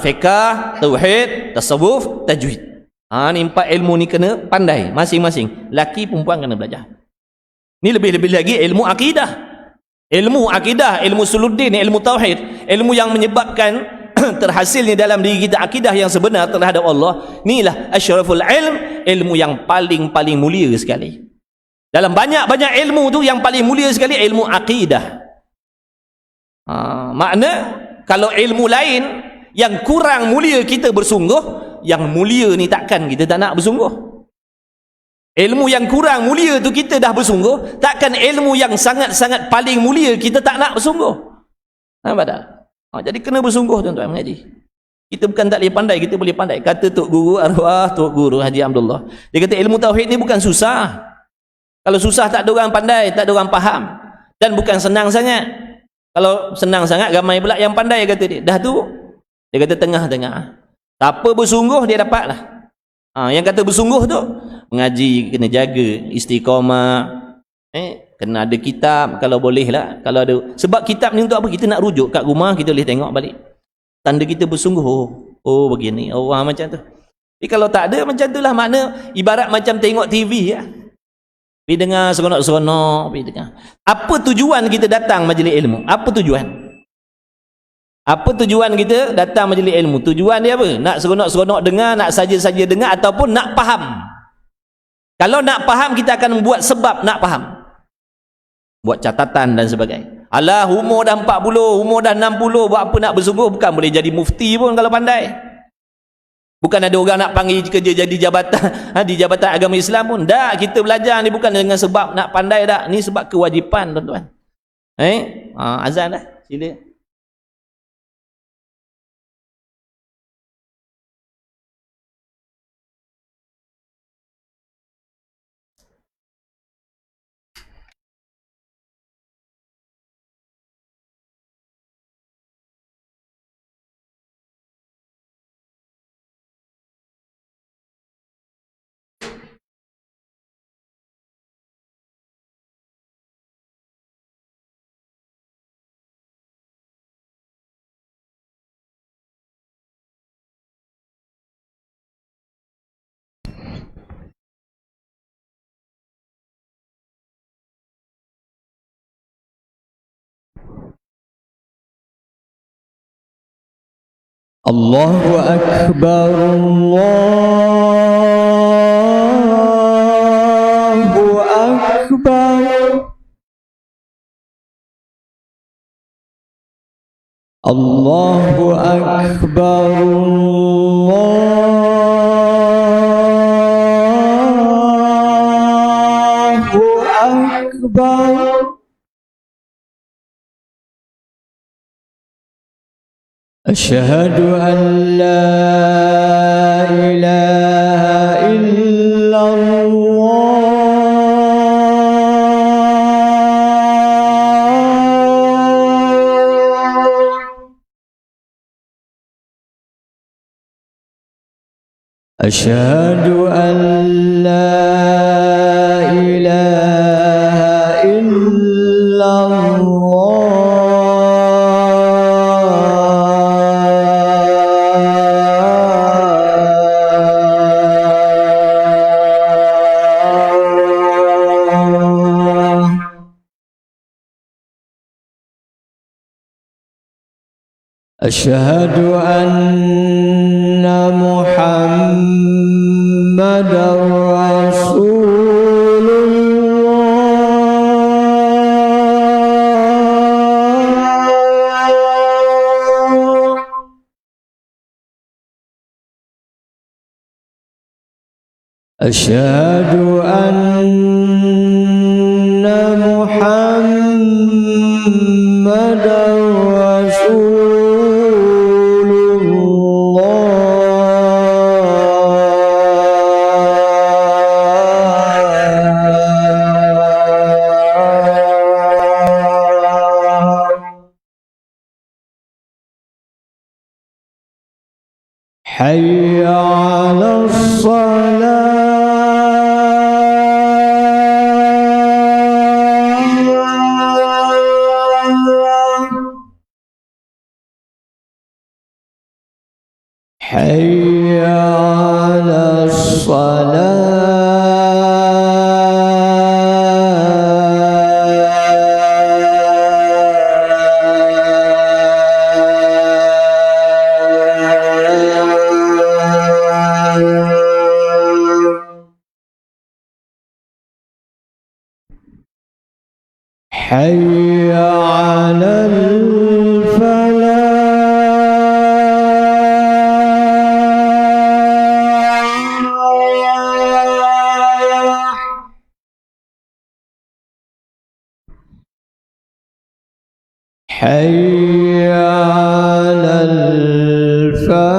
[SPEAKER 2] Fiqh, tauhid, tasawuf, tajwid. Ni 4 ilmu ni kena pandai masing-masing. Laki perempuan kena belajar. Ni lebih-lebih lagi ilmu akidah. Ilmu akidah, ilmu suluddin, ilmu tauhid, ilmu yang menyebabkan terhasilnya dalam diri kita akidah yang sebenar terhadap Allah. Inilah asyraful ilm, ilmu yang paling mulia sekali. Dalam banyak-banyak ilmu tu yang paling mulia sekali ilmu akidah. Makna kalau ilmu lain yang kurang mulia kita bersungguh, yang mulia ni takkan kita tak nak bersungguh. Ilmu yang kurang mulia tu kita dah bersungguh, takkan ilmu yang sangat-sangat paling mulia kita tak nak bersungguh. Nampak tak? Jadi kena bersungguh tuan-tuan mengaji. Kita bukan tak boleh pandai, kita boleh pandai. Kata Tok Guru Arwah Tok Guru Haji Abdullah, dia kata ilmu tauhid ni bukan susah. Kalau susah tak ada orang pandai, tak ada orang faham, dan bukan senang sangat. Kalau senang sangat ramai pula yang pandai, kata dia. Dah tu dia kata tengah-tengah. Siapa bersungguh dia dapat lah. Yang kata bersungguh tu mengaji kena jaga istiqamah, kena ada kitab kalau boleh lah. Kalau ada, sebab kitab ni untuk apa? Kita nak rujuk kat rumah, kita boleh tengok balik tanda kita bersungguh. Oh begini, macam tu. Tapi kalau tak ada macam tu lah, makna ibarat macam tengok TV ya. Pergi dengar seronok-seronok, pergi dengar. Apa tujuan kita datang majlis ilmu? Apa tujuan? Apa tujuan kita datang majlis ilmu? Tujuan dia apa? Nak seronok-seronok dengar, nak saja-saja dengar, ataupun nak faham? Kalau nak faham, kita akan buat sebab nak faham, buat catatan dan sebagainya. Alah, umur dah 40, umur dah 60, buat apa nak bersungguh? Bukan boleh jadi mufti pun kalau pandai. Bukan ada orang nak panggil kerja jadi jabatan di Jabatan Agama Islam pun. Tak, kita belajar ni bukan dengan sebab nak pandai dak. Ni sebab kewajipan tuan-tuan. Azan dah. Sila.
[SPEAKER 3] Allahu Akbar, Allahu Akbar, Allahu Akbar, Allahu Akbar. أشهد أن لا إله إلا الله أشهد أن لا إله إلا الله أشهد أن محمدًا رسول الله أشهد أن محمدًا رسول حي على الصلاة حي على حي على الفلاح حي على الفلاح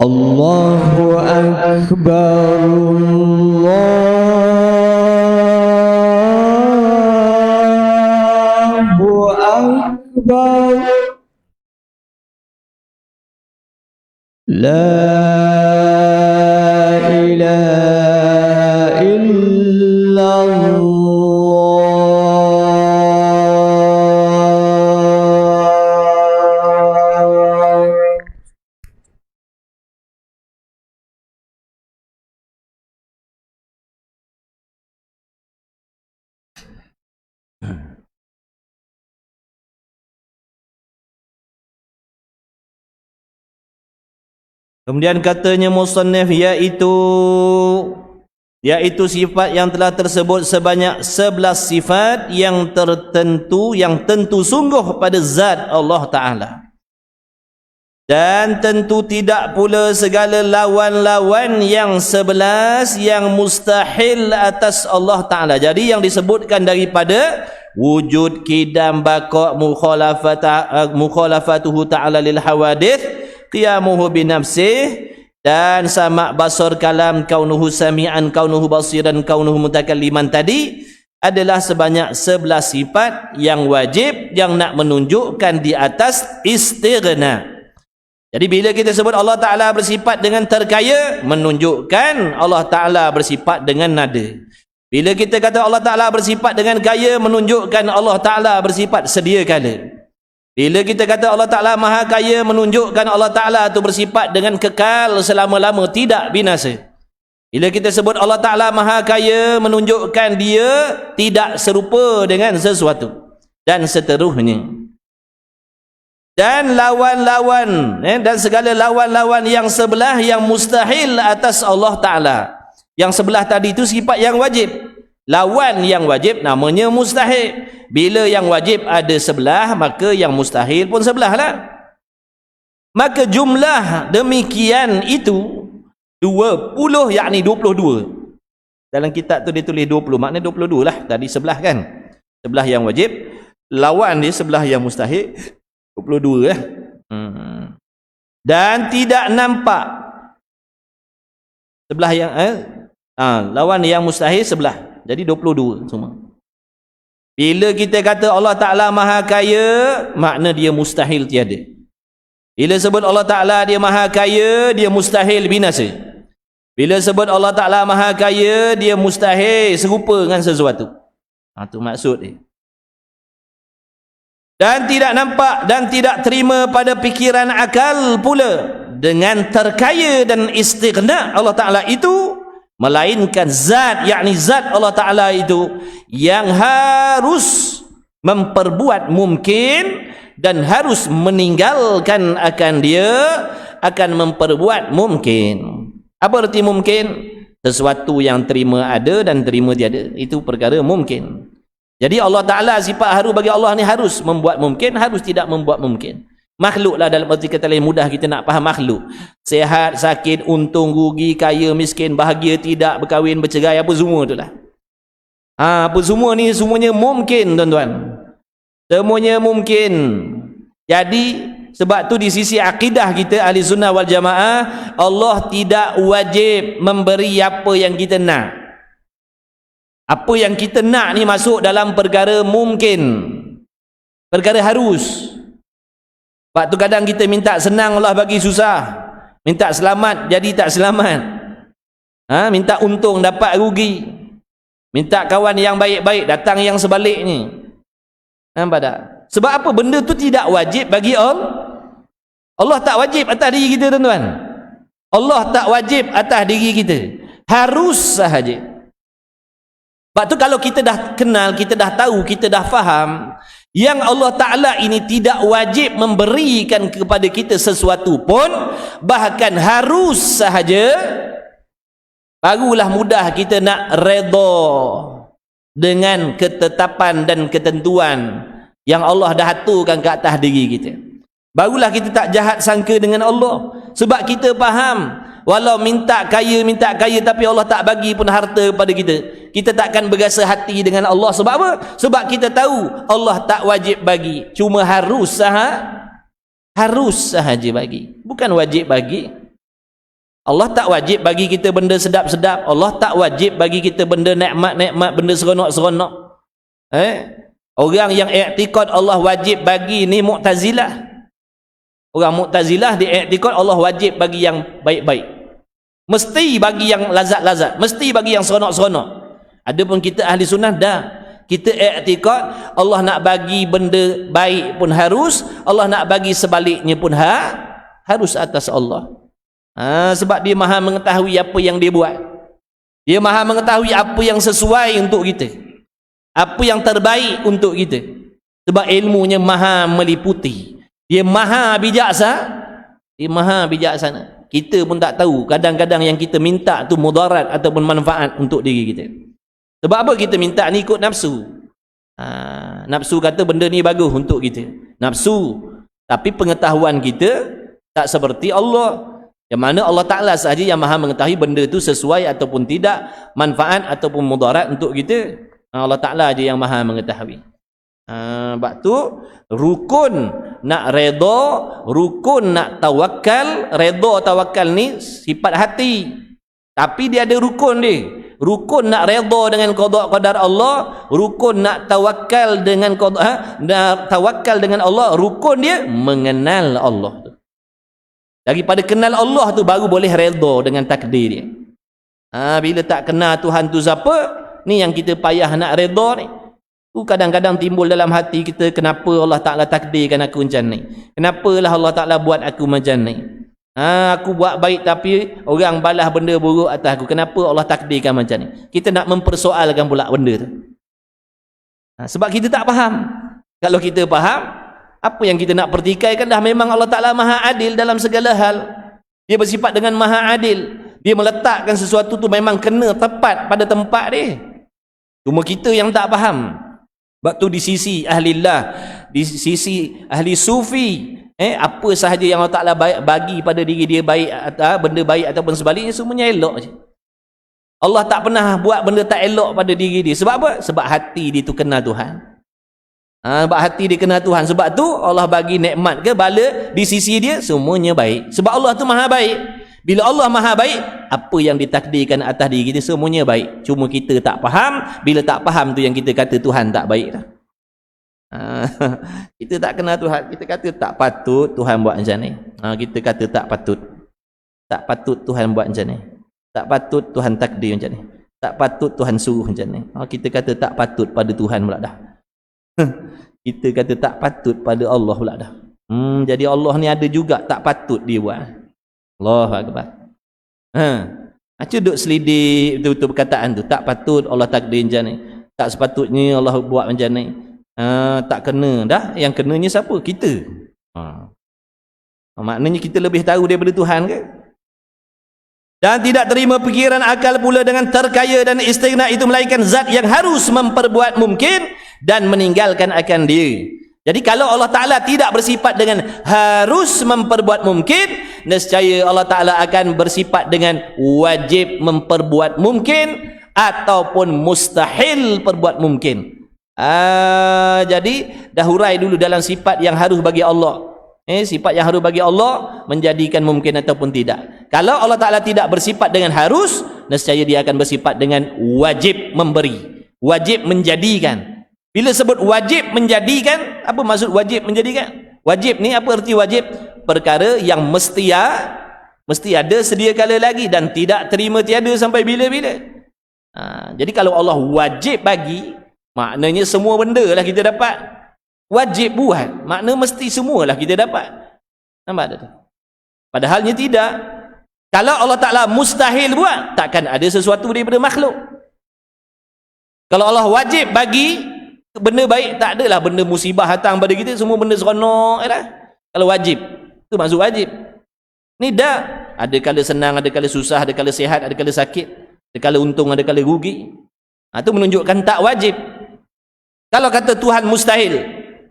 [SPEAKER 3] الله أكبر الله أكبر لا إله إلا الله.
[SPEAKER 2] Kemudian katanya musannif iaitu sifat yang telah tersebut sebanyak 11 sifat yang tertentu, yang tentu sungguh pada zat Allah Ta'ala, dan tentu tidak pula segala lawan-lawan yang 11 yang mustahil atas Allah Ta'ala. Jadi yang disebutkan daripada wujud, kidam, baqa', mukhalafatuhu ta'ala lil hawadith, qiyamuhu binafsih, dan sama' basar kalam, kaunuhu sami'an, kaunuhu basiran, kaunuhu mutakalliman tadi adalah sebanyak 11 sifat yang wajib, yang nak menunjukkan di atas istighna. Jadi bila kita sebut Allah Ta'ala bersifat dengan terkaya, menunjukkan Allah Ta'ala bersifat dengan nada. Bila kita kata Allah Ta'ala bersifat dengan kaya, menunjukkan Allah Ta'ala bersifat sedia kala. Bila kita kata Allah Ta'ala maha kaya, menunjukkan Allah Ta'ala itu bersifat dengan kekal selama-lama, tidak binasa. Bila kita sebut Allah Ta'ala maha kaya, menunjukkan dia tidak serupa dengan sesuatu, dan seterusnya. Dan lawan-lawan, dan segala lawan-lawan yang sebelah yang mustahil atas Allah Ta'ala. Yang sebelah tadi itu sifat yang wajib. Lawan yang wajib namanya mustahil. Bila yang wajib ada sebelah, maka yang mustahil pun sebelah lah. Maka jumlah demikian itu 20, yakni 22. Dalam kitab tu dia tulis 20, maknanya 22 lah. Tadi sebelah kan, sebelah yang wajib, lawan dia sebelah yang mustahil, 22 lah. Dan tidak nampak sebelah yang lawan yang mustahil sebelah. Jadi 22 semua. Bila kita kata Allah Ta'ala maha kaya, makna dia mustahil tiada. Bila sebut Allah Ta'ala dia maha kaya, dia mustahil binasa. Bila sebut Allah Ta'ala maha kaya, dia mustahil serupa dengan sesuatu. Itu maksud dia. Dan tidak nampak dan tidak terima pada fikiran akal pula dengan terkaya dan istighna Allah Ta'ala itu, melainkan zat, yakni zat Allah Ta'ala itu yang harus memperbuat mungkin dan harus meninggalkan akan dia, akan memperbuat mungkin. Apa arti mungkin? Sesuatu yang terima ada dan terima tiada, itu perkara mungkin. Jadi Allah Ta'ala sifat haru bagi Allah ni harus membuat mungkin, harus tidak membuat mungkin. Makhluk lah, dalam arti kata lain mudah kita nak faham makhluk. Sehat, sakit, untung, rugi, kaya, miskin, bahagia, tidak, berkahwin, bercerai, apa semua tu lah. Apa semua ni, semuanya mungkin tuan-tuan. Semuanya mungkin. Jadi sebab tu di sisi akidah kita ahli sunnah wal jamaah, Allah tidak wajib memberi apa yang kita nak. Apa yang kita nak ni masuk dalam perkara mungkin, perkara harus. Sebab tu kadang kita minta senang, Allah bagi susah. Minta selamat, jadi tak selamat. Minta untung, dapat rugi. Minta kawan yang baik-baik, datang yang sebaliknya. Nampak tak? Sebab apa? Benda tu tidak wajib bagi Allah. Allah tak wajib atas diri kita, tuan-tuan. Allah tak wajib atas diri kita. Harus sahaja. Sebab tu kalau kita dah kenal, kita dah tahu, kita dah faham, yang Allah Ta'ala ini tidak wajib memberikan kepada kita sesuatu pun, bahkan harus sahaja, barulah mudah kita nak redha dengan ketetapan dan ketentuan yang Allah dah aturkan ke atas diri kita. Barulah kita tak jahat sangka dengan Allah. Sebab kita faham, walau minta kaya tapi Allah tak bagi pun harta pada kita, kita takkan berasa hati dengan Allah. Sebab apa? Sebab kita tahu Allah tak wajib bagi, cuma harus sahaja bagi, bukan wajib bagi. Allah tak wajib bagi kita benda sedap-sedap, Allah tak wajib bagi kita benda nikmat-nikmat, benda seronok-seronok. Orang yang i'tikad Allah wajib bagi ni Mu'tazilah. Orang Mu'tazilah dia i'tikad Allah wajib bagi yang baik-baik, mesti bagi yang lazat-lazat, mesti bagi yang seronok-seronok. Adapun kita ahli sunnah dah, kita i'tikad Allah nak bagi benda baik pun harus, Allah nak bagi sebaliknya pun harus atas Allah. Sebab dia maha mengetahui apa yang dia buat, dia maha mengetahui apa yang sesuai untuk kita, apa yang terbaik untuk kita. Sebab ilmunya maha meliputi, dia maha bijaksana. Kita pun tak tahu kadang-kadang yang kita minta tu mudarat ataupun manfaat untuk diri kita. Sebab apa kita minta ni? Ikut nafsu. Nafsu kata benda ni bagus untuk kita, nafsu. Tapi pengetahuan kita tak seperti Allah, yang mana Allah Ta'ala sahaja yang maha mengetahui benda tu sesuai ataupun tidak, manfaat ataupun mudarat untuk kita. Allah Ta'ala je yang maha mengetahui. Sebab tu rukun nak redha, rukun nak tawakal. Redha tawakal ni sifat hati, tapi dia ada rukun dia. Rukun nak redha dengan qada qadar Allah, rukun nak tawakal dengan qada, tawakal dengan Allah, rukun dia mengenal Allah tu. Daripada kenal Allah tu baru boleh redha dengan takdir dia. Bila tak kenal Tuhan tu siapa, ni yang kita payah nak redha ni. Kadang-kadang timbul dalam hati kita, kenapa Allah Ta'ala takdirkan aku macam ni, kenapalah Allah Ta'ala buat aku macam ni. Aku buat baik tapi orang balas benda buruk atas aku, kenapa Allah takdirkan macam ni. Kita nak mempersoalkan pula benda tu. Sebab kita tak faham. Kalau kita faham, apa yang kita nak pertikaikan dah memang Allah Ta'ala maha adil dalam segala hal. Dia bersifat dengan maha adil, dia meletakkan sesuatu tu memang kena tepat pada tempat dia. Cuma kita yang tak faham. Waktu di sisi ahlillah, di sisi ahli sufi, apa sahaja yang Allah Ta'ala bagi pada diri dia baik, benda baik ataupun sebaliknya, semuanya elok je. Allah tak pernah buat benda tak elok pada diri dia. Sebab apa? Sebab hati dia tu kenal Tuhan. Sebab hati dia kenal Tuhan, sebab tu Allah bagi nikmat ke bala di sisi dia semuanya baik. Sebab Allah tu maha baik. Bila Allah maha baik, apa yang ditakdirkan atas diri kita semuanya baik. Cuma kita tak faham. Bila tak faham tu yang kita kata Tuhan tak baik dah. Kita tak kenal Tuhan, kita kata tak patut Tuhan buat macam ni. Kita kata tak patut Tuhan buat macam ni, tak patut Tuhan takdir macam ni, tak patut Tuhan suruh macam ni. Kita kata tak patut pada Tuhan pula dah. Kita kata tak patut pada Allah pula dah. Jadi Allah ni ada juga tak patut dia buat. Allahu Akbar. Duduk selidik betul-betul perkataan tu. Tak patut Allah takdir macam ni, tak sepatutnya Allah buat macam ni. Tak kena dah. Yang kenanya siapa? Kita. Maknanya kita lebih tahu daripada Tuhan ke? Dan tidak terima fikiran akal pula dengan terkaya dan istighna itu, melainkan zat yang harus memperbuat mungkin dan meninggalkan akan dia. Jadi kalau Allah Ta'ala tidak bersifat dengan harus memperbuat mungkin, nescaya Allah Ta'ala akan bersifat dengan wajib memperbuat mungkin ataupun mustahil perbuat mungkin. Jadi dah hurai dulu dalam sifat yang harus bagi Allah. Sifat yang harus bagi Allah menjadikan mungkin ataupun tidak. Kalau Allah Ta'ala tidak bersifat dengan harus, nescaya dia akan bersifat dengan wajib memberi, wajib menjadikan. Bila sebut wajib menjadikan, apa maksud wajib menjadikan? Wajib ni apa erti wajib? Perkara yang mesti ada sedia kala lagi dan tidak terima tiada sampai bila-bila. Jadi kalau Allah wajib bagi, maknanya semua benda lah kita dapat. Wajib buat, makna mesti semualah kita dapat. Nampak tak tu? Padahalnya tidak. Kalau Allah Ta'ala mustahil buat, takkan ada sesuatu daripada makhluk. Kalau Allah wajib bagi, benda baik tak adalah benda musibah datang pada kita semua benda seronok dah. Kalau wajib, tu maksud wajib. Ni dah, ada kala senang, ada kala susah, ada kala sihat, ada kala sakit, ada kala untung, ada kala rugi. Tu menunjukkan tak wajib. Kalau kata Tuhan mustahil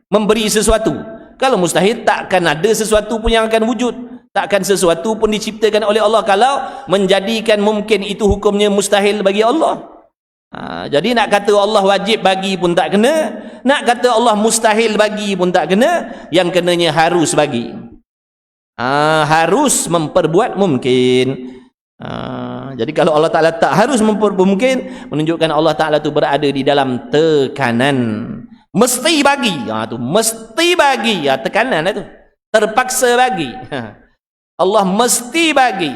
[SPEAKER 2] memberi sesuatu, kalau mustahil takkan ada sesuatu pun yang akan wujud, takkan sesuatu pun diciptakan oleh Allah kalau menjadikan mungkin itu hukumnya mustahil bagi Allah. Jadi nak kata Allah wajib bagi pun tak kena, nak kata Allah mustahil bagi pun tak kena, yang kenanya harus bagi. Harus memperbuat mungkin. Jadi kalau Allah Ta'ala tak harus memperbuat mungkin, menunjukkan Allah Ta'ala tu berada di dalam tekanan. Mesti bagi. Tu mesti bagi. Tekanan tu. Terpaksa bagi. Allah mesti bagi.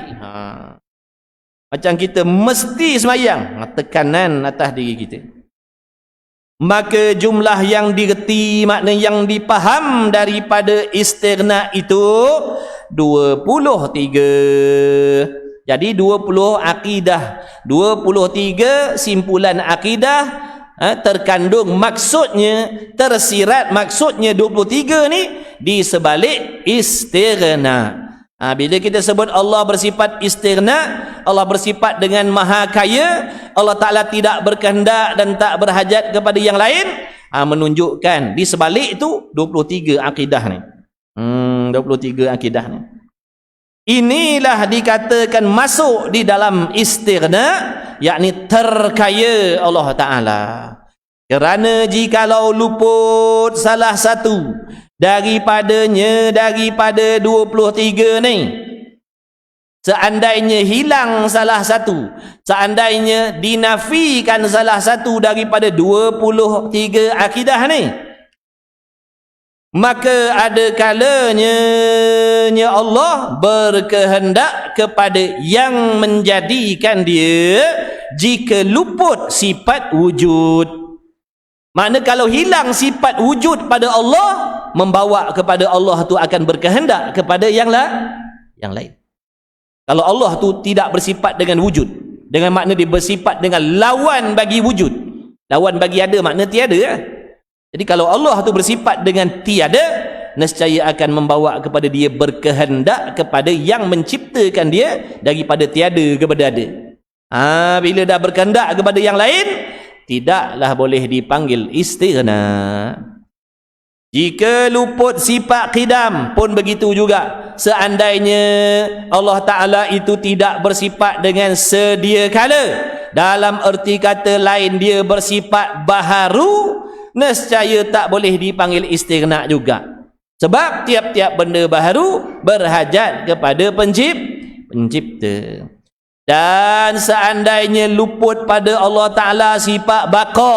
[SPEAKER 2] Macam kita mesti semayang, tekanan atas diri kita. Maka jumlah yang direti, makna yang dipaham daripada istighna itu 23. Jadi 20 akidah, 23 simpulan akidah terkandung maksudnya, tersirat maksudnya 23 ni di sebalik istighna. Bila kita sebut Allah bersifat istighna, Allah bersifat dengan maha kaya, Allah Ta'ala tidak berkehendak dan tak berhajat kepada yang lain, menunjukkan di sebalik itu 23 akidah ni. 23 akidah ni. Inilah dikatakan masuk di dalam istighna, yakni terkaya Allah Ta'ala. Kerana jikalau luput salah satu daripada 23 ni, seandainya hilang salah satu, seandainya dinafikan salah satu daripada 23 akidah ni, maka ada kalanya Allah berkehendak kepada yang menjadikan dia jika luput sifat wujud. Makna kalau hilang sifat wujud pada Allah, membawa kepada Allah tu akan berkehendak kepada yang lain. Kalau Allah tu tidak bersifat dengan wujud, dengan makna dia bersifat dengan lawan bagi wujud. Lawan bagi ada makna tiada. Jadi kalau Allah tu bersifat dengan tiada, nescaya akan membawa kepada dia berkehendak kepada yang menciptakan dia daripada tiada kepada ada. Bila dah berkehendak kepada yang lain, tidaklah boleh dipanggil istighna. Jika luput sifat qidam pun begitu juga. Seandainya Allah Ta'ala itu tidak bersifat dengan sedia kala, dalam erti kata lain dia bersifat baharu, nescaya tak boleh dipanggil istighna juga. Sebab tiap-tiap benda baharu berhajat kepada pencipta. Dan seandainya luput pada Allah Ta'ala sifat baqa,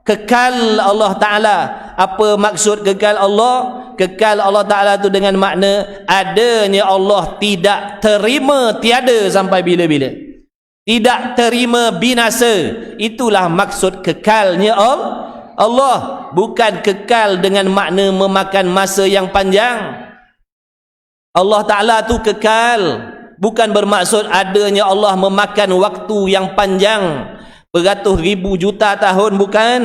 [SPEAKER 2] kekal Allah Ta'ala. Apa maksud kekal Allah? Kekal Allah Ta'ala tu dengan makna adanya Allah tidak terima tiada sampai bila-bila, tidak terima binasa. Itulah maksud kekalnya Allah. Bukan kekal dengan makna memakan masa yang panjang. Allah Ta'ala tu kekal, bukan bermaksud adanya Allah memakan waktu yang panjang, beratus ribu juta tahun, bukan.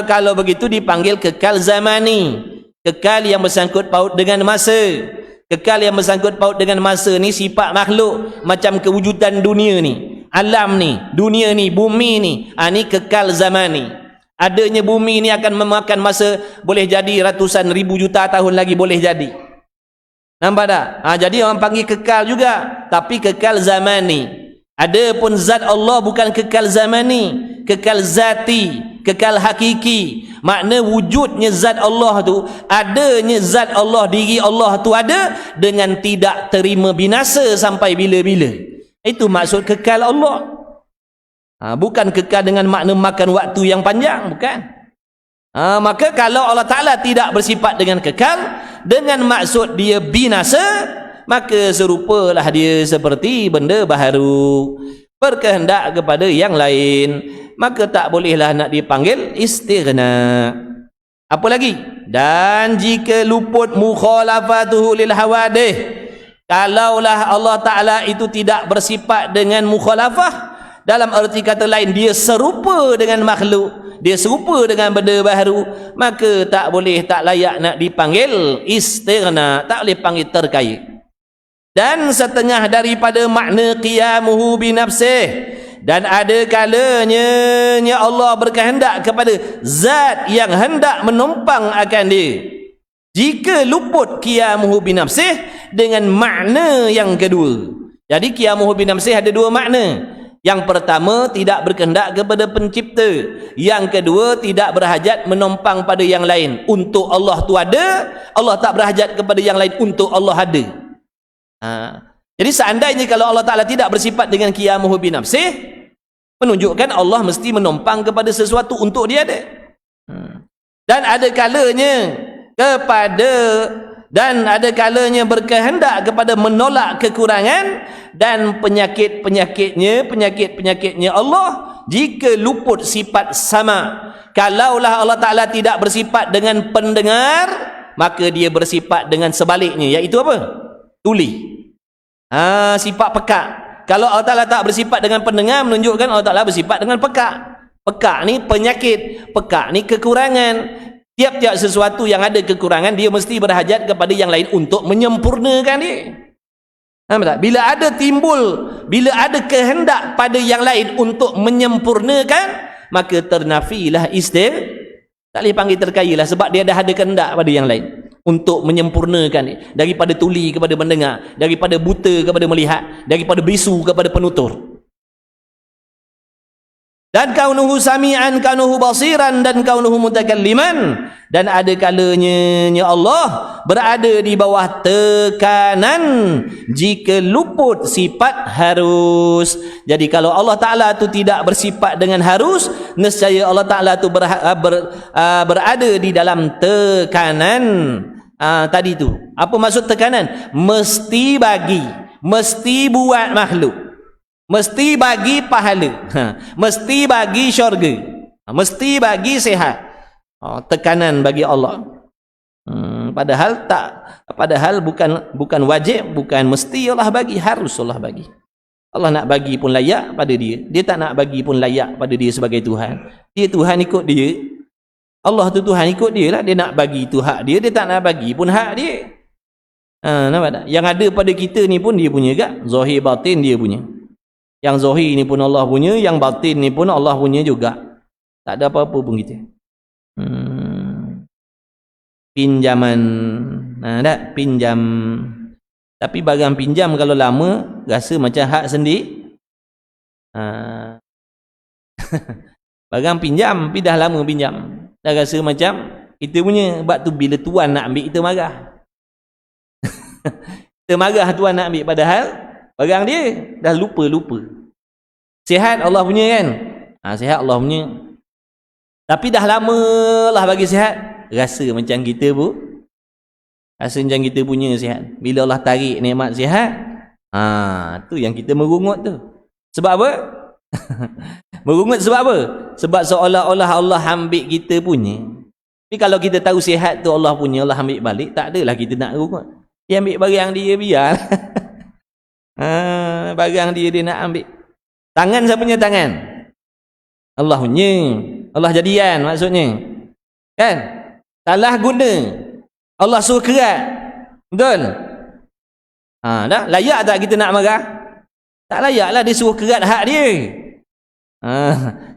[SPEAKER 2] Kalau begitu dipanggil kekal zamani, kekal yang bersangkut paut dengan masa. Kekal yang bersangkut paut dengan masa ni sifat makhluk, macam kewujudan dunia ni, alam ni, dunia ni, bumi ni, ni kekal zamani. Adanya bumi ni akan memakan masa, boleh jadi ratusan ribu juta tahun lagi boleh jadi. Nampak tak? Jadi orang panggil kekal juga, tapi kekal zamani. Adapun zat Allah bukan kekal zamani, kekal zati, kekal hakiki. Makna wujudnya zat Allah tu, adanya zat Allah, diri Allah tu ada dengan tidak terima binasa sampai bila-bila. Itu maksud kekal Allah. Bukan kekal dengan makna makan waktu yang panjang, bukan. Maka kalau Allah Ta'ala tidak bersifat dengan kekal, dengan maksud dia binasa, maka serupalah dia seperti benda baharu, berkehendak kepada yang lain, maka tak bolehlah nak dipanggil istighna. Apa lagi? Dan jika luput mukhalafatuhu lil hawadih, kalaulah Allah Ta'ala itu tidak bersifat dengan mukhalafah, dalam erti kata lain dia serupa dengan makhluk, dia serupa dengan benda baharu, maka tak boleh, tak layak nak dipanggil istighna, tak boleh panggil terkaya. Dan setengah daripada makna qiyamuhu binafsih, dan ada kalanya Allah berkehendak kepada zat yang hendak menumpang akan dia. Jika luput qiyamuhu binafsih dengan makna yang kedua. Jadi qiyamuhu binafsih ada dua makna. Yang pertama, tidak berkehendak kepada pencipta. Yang kedua, tidak berhajat menumpang pada yang lain. Untuk Allah tu ada, Allah tak berhajat kepada yang lain, untuk Allah ada. Jadi seandainya kalau Allah Ta'ala tidak bersifat dengan qiyamuhu binafsih, menunjukkan Allah mesti menumpang kepada sesuatu untuk dia ada. Dan ada kalanya berkehendak kepada menolak kekurangan dan penyakitnya Allah jika luput sifat sama. Kalaulah Allah Ta'ala tidak bersifat dengan pendengar, maka dia bersifat dengan sebaliknya, iaitu apa? Tuli. Sifat pekak. Kalau Allah Ta'ala tak bersifat dengan pendengar, menunjukkan Allah Ta'ala bersifat dengan pekak. Pekak ni penyakit, pekak ni kekurangan. Tiap-tiap sesuatu yang ada kekurangan, dia mesti berhajat kepada yang lain untuk menyempurnakan dia. Bila ada kehendak pada yang lain untuk menyempurnakan, maka ternafilah tak boleh panggil terkaya lah, sebab dia dah ada kehendak pada yang lain untuk menyempurnakan dia. Daripada tuli kepada mendengar, daripada buta kepada melihat, daripada bisu kepada penutur. Dan kaunuhu sami'an, kaunuhu basiran, dan kaunuhu mutakalliman. Dan ada kalanya Allah berada di bawah tekanan jika luput sifat harus. Jadi kalau Allah Ta'ala tu tidak bersifat dengan harus, nescaya Allah Ta'ala tu berada di dalam tekanan. Tadi tu apa maksud tekanan? Mesti bagi, mesti buat makhluk, mesti bagi pahala, mesti bagi syurga, mesti bagi sihat. Tekanan bagi Allah. Padahal bukan wajib, bukan mesti Allah bagi, harus Allah bagi. Allah nak bagi pun layak pada dia. Dia tak nak bagi pun layak pada dia sebagai Tuhan. Dia Tuhan, ikut dia. Allah tu Tuhan, ikut dia lah. Dia nak bagi tu hak dia, dia tak nak bagi pun hak dia. Nampak tak? Yang ada pada kita ni pun dia punya gak. Zahir batin dia punya. Yang zahir ni pun Allah punya, yang batin ni pun Allah punya juga. Tak ada apa-apa pun kita. Pinjaman, tak? Pinjam. Tapi barang pinjam kalau lama, rasa macam hak sendiri. Barang pinjam, tapi dah lama pinjam, dah rasa macam kita punya. Sebab tu bila tuan nak ambil, kita marah. Kita marah tuan nak ambil, padahal barang dia dah lupa. Sihat Allah punya kan? Sihat Allah punya. Tapi dah lama lah bagi sihat, rasa macam kita pun, rasa macam kita punya sihat. Bila Allah tarik nikmat sihat, tu yang kita merungut tu. Sebab apa? Merungut sebab apa? Sebab seolah-olah Allah ambil kita punya. Tapi kalau kita tahu sihat tu Allah punya, Allah ambil balik, tak adalah kita nak rungut. Dia ambil barang dia, biar. Barang dia nak ambil. Tangan siapa punya tangan? Allah punya. Allah jadian maksudnya. Kan? Salah guna. Allah suruh kerat. Betul? Dah layak tak kita nak marah? Tak layak lah, dia suruh kerat hak dia.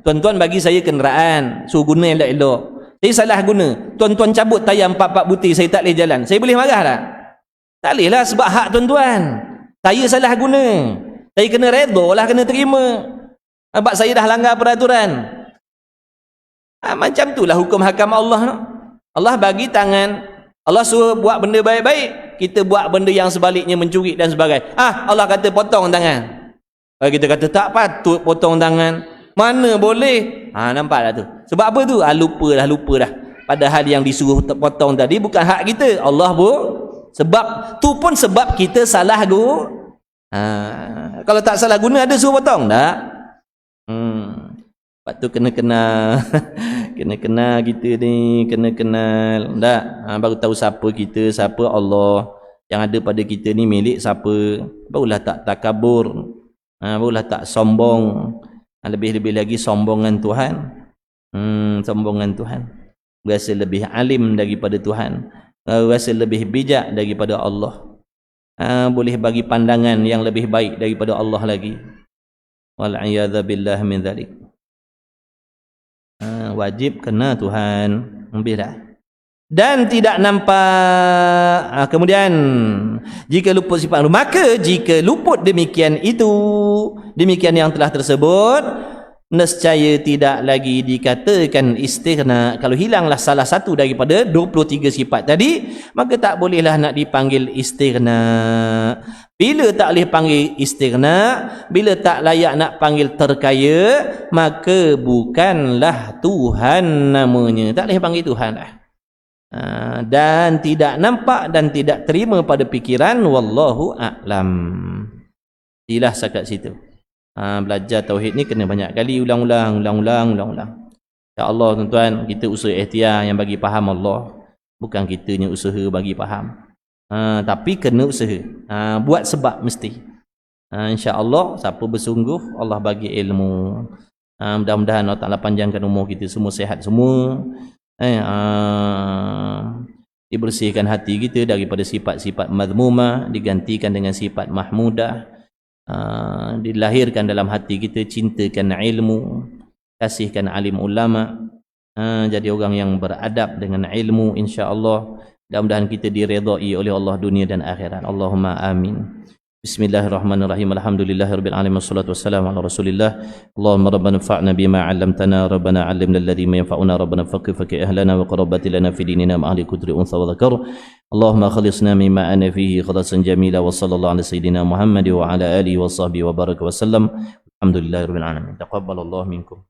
[SPEAKER 2] Tuan-tuan bagi saya kenderaan, suruh guna elok-elok. Saya salah guna. Tuan-tuan cabut tayar 4-4 butir, saya tak boleh jalan. Saya boleh marah tak? Tak boleh lah, sebab hak tuan-tuan. Saya salah guna. Saya kena redha lah, kena terima. Sebab saya dah langgar peraturan. Macam itulah hukum hakam Allah. No? Allah bagi tangan, Allah suruh buat benda baik-baik, kita buat benda yang sebaliknya, mencuri dan sebagainya. Allah kata potong tangan. Kalau kita kata tak patut potong tangan, mana boleh? Nampak dah tu. Sebab apa tu? Lupa dah. Padahal yang disuruh potong tadi bukan hak kita. Allah pun sebab tu pun sebab kita salah guna. Kalau tak salah guna, ada suruh potong tak? Lepas tu kena kenal. Kena kenal kita ni, kena kenal tak? Baru tahu siapa kita, siapa Allah. Yang ada pada kita ni milik siapa. Barulah tak takabur. Barulah tak sombong. Lebih-lebih lagi sombongan Tuhan. Sombongan Tuhan. Rasa lebih alim daripada Tuhan. Rasa lebih bijak daripada Allah. Boleh bagi pandangan yang lebih baik daripada Allah lagi. Wal'iyadha billah min dhalik. Wajib kena Tuhan. Membira. Dan tidak nampak. Kemudian jika luput sifat, maka jika luput demikian itu, demikian yang telah tersebut, nescaya tidak lagi dikatakan istighna. Kalau hilanglah salah satu daripada 23 sifat tadi, maka tak bolehlah nak dipanggil istighna. Bila tak boleh panggil istighna, bila tak layak nak panggil terkaya, maka bukanlah Tuhan namanya. Tak boleh panggil Tuhan lah. Dan tidak nampak dan tidak terima pada fikiran. Wallahu a'lam. Silah sakat situ. Belajar tauhid ni kena banyak kali ulang-ulang. InsyaAllah tuan-tuan, kita usaha ikhtiar yang bagi faham Allah. Bukan kitanya usaha bagi faham. Tapi kena usaha. Buat sebab mesti. InsyaAllah siapa bersungguh, Allah bagi ilmu. Mudah-mudahan Allah Ta'ala panjangkan umur kita semua, sihat semua. Dibersihkan hati kita daripada sifat-sifat madmumah, digantikan dengan sifat mahmudah. Dilahirkan dalam hati kita cintakan ilmu, kasihkan alim ulama, jadi orang yang beradab dengan ilmu, insya-Allah. Mudah-mudahan kita diredai oleh Allah dunia dan akhirat. Allahumma amin. Bismillahirrahmanirrahim. Alhamdulillahirabbil alamin, wassalatu wassalamu ala Rasulillah. Allahumma rabbana fa'na bima 'allamtana, rabbana 'allimna alladhi yanfa'una, rabbana faqih ahlana wa qarabati lana fi dinina ma ahli kutri unsa wa dzakar. Allahumma khalisna mimma ana fihi khalasan jamila wa sallallahu ala sayyidina Muhammad wa ala alihi wa sahbihi wa baraka wa sallam. Alhamdulillahirabbil alamin. Taqabbalallahu minkum.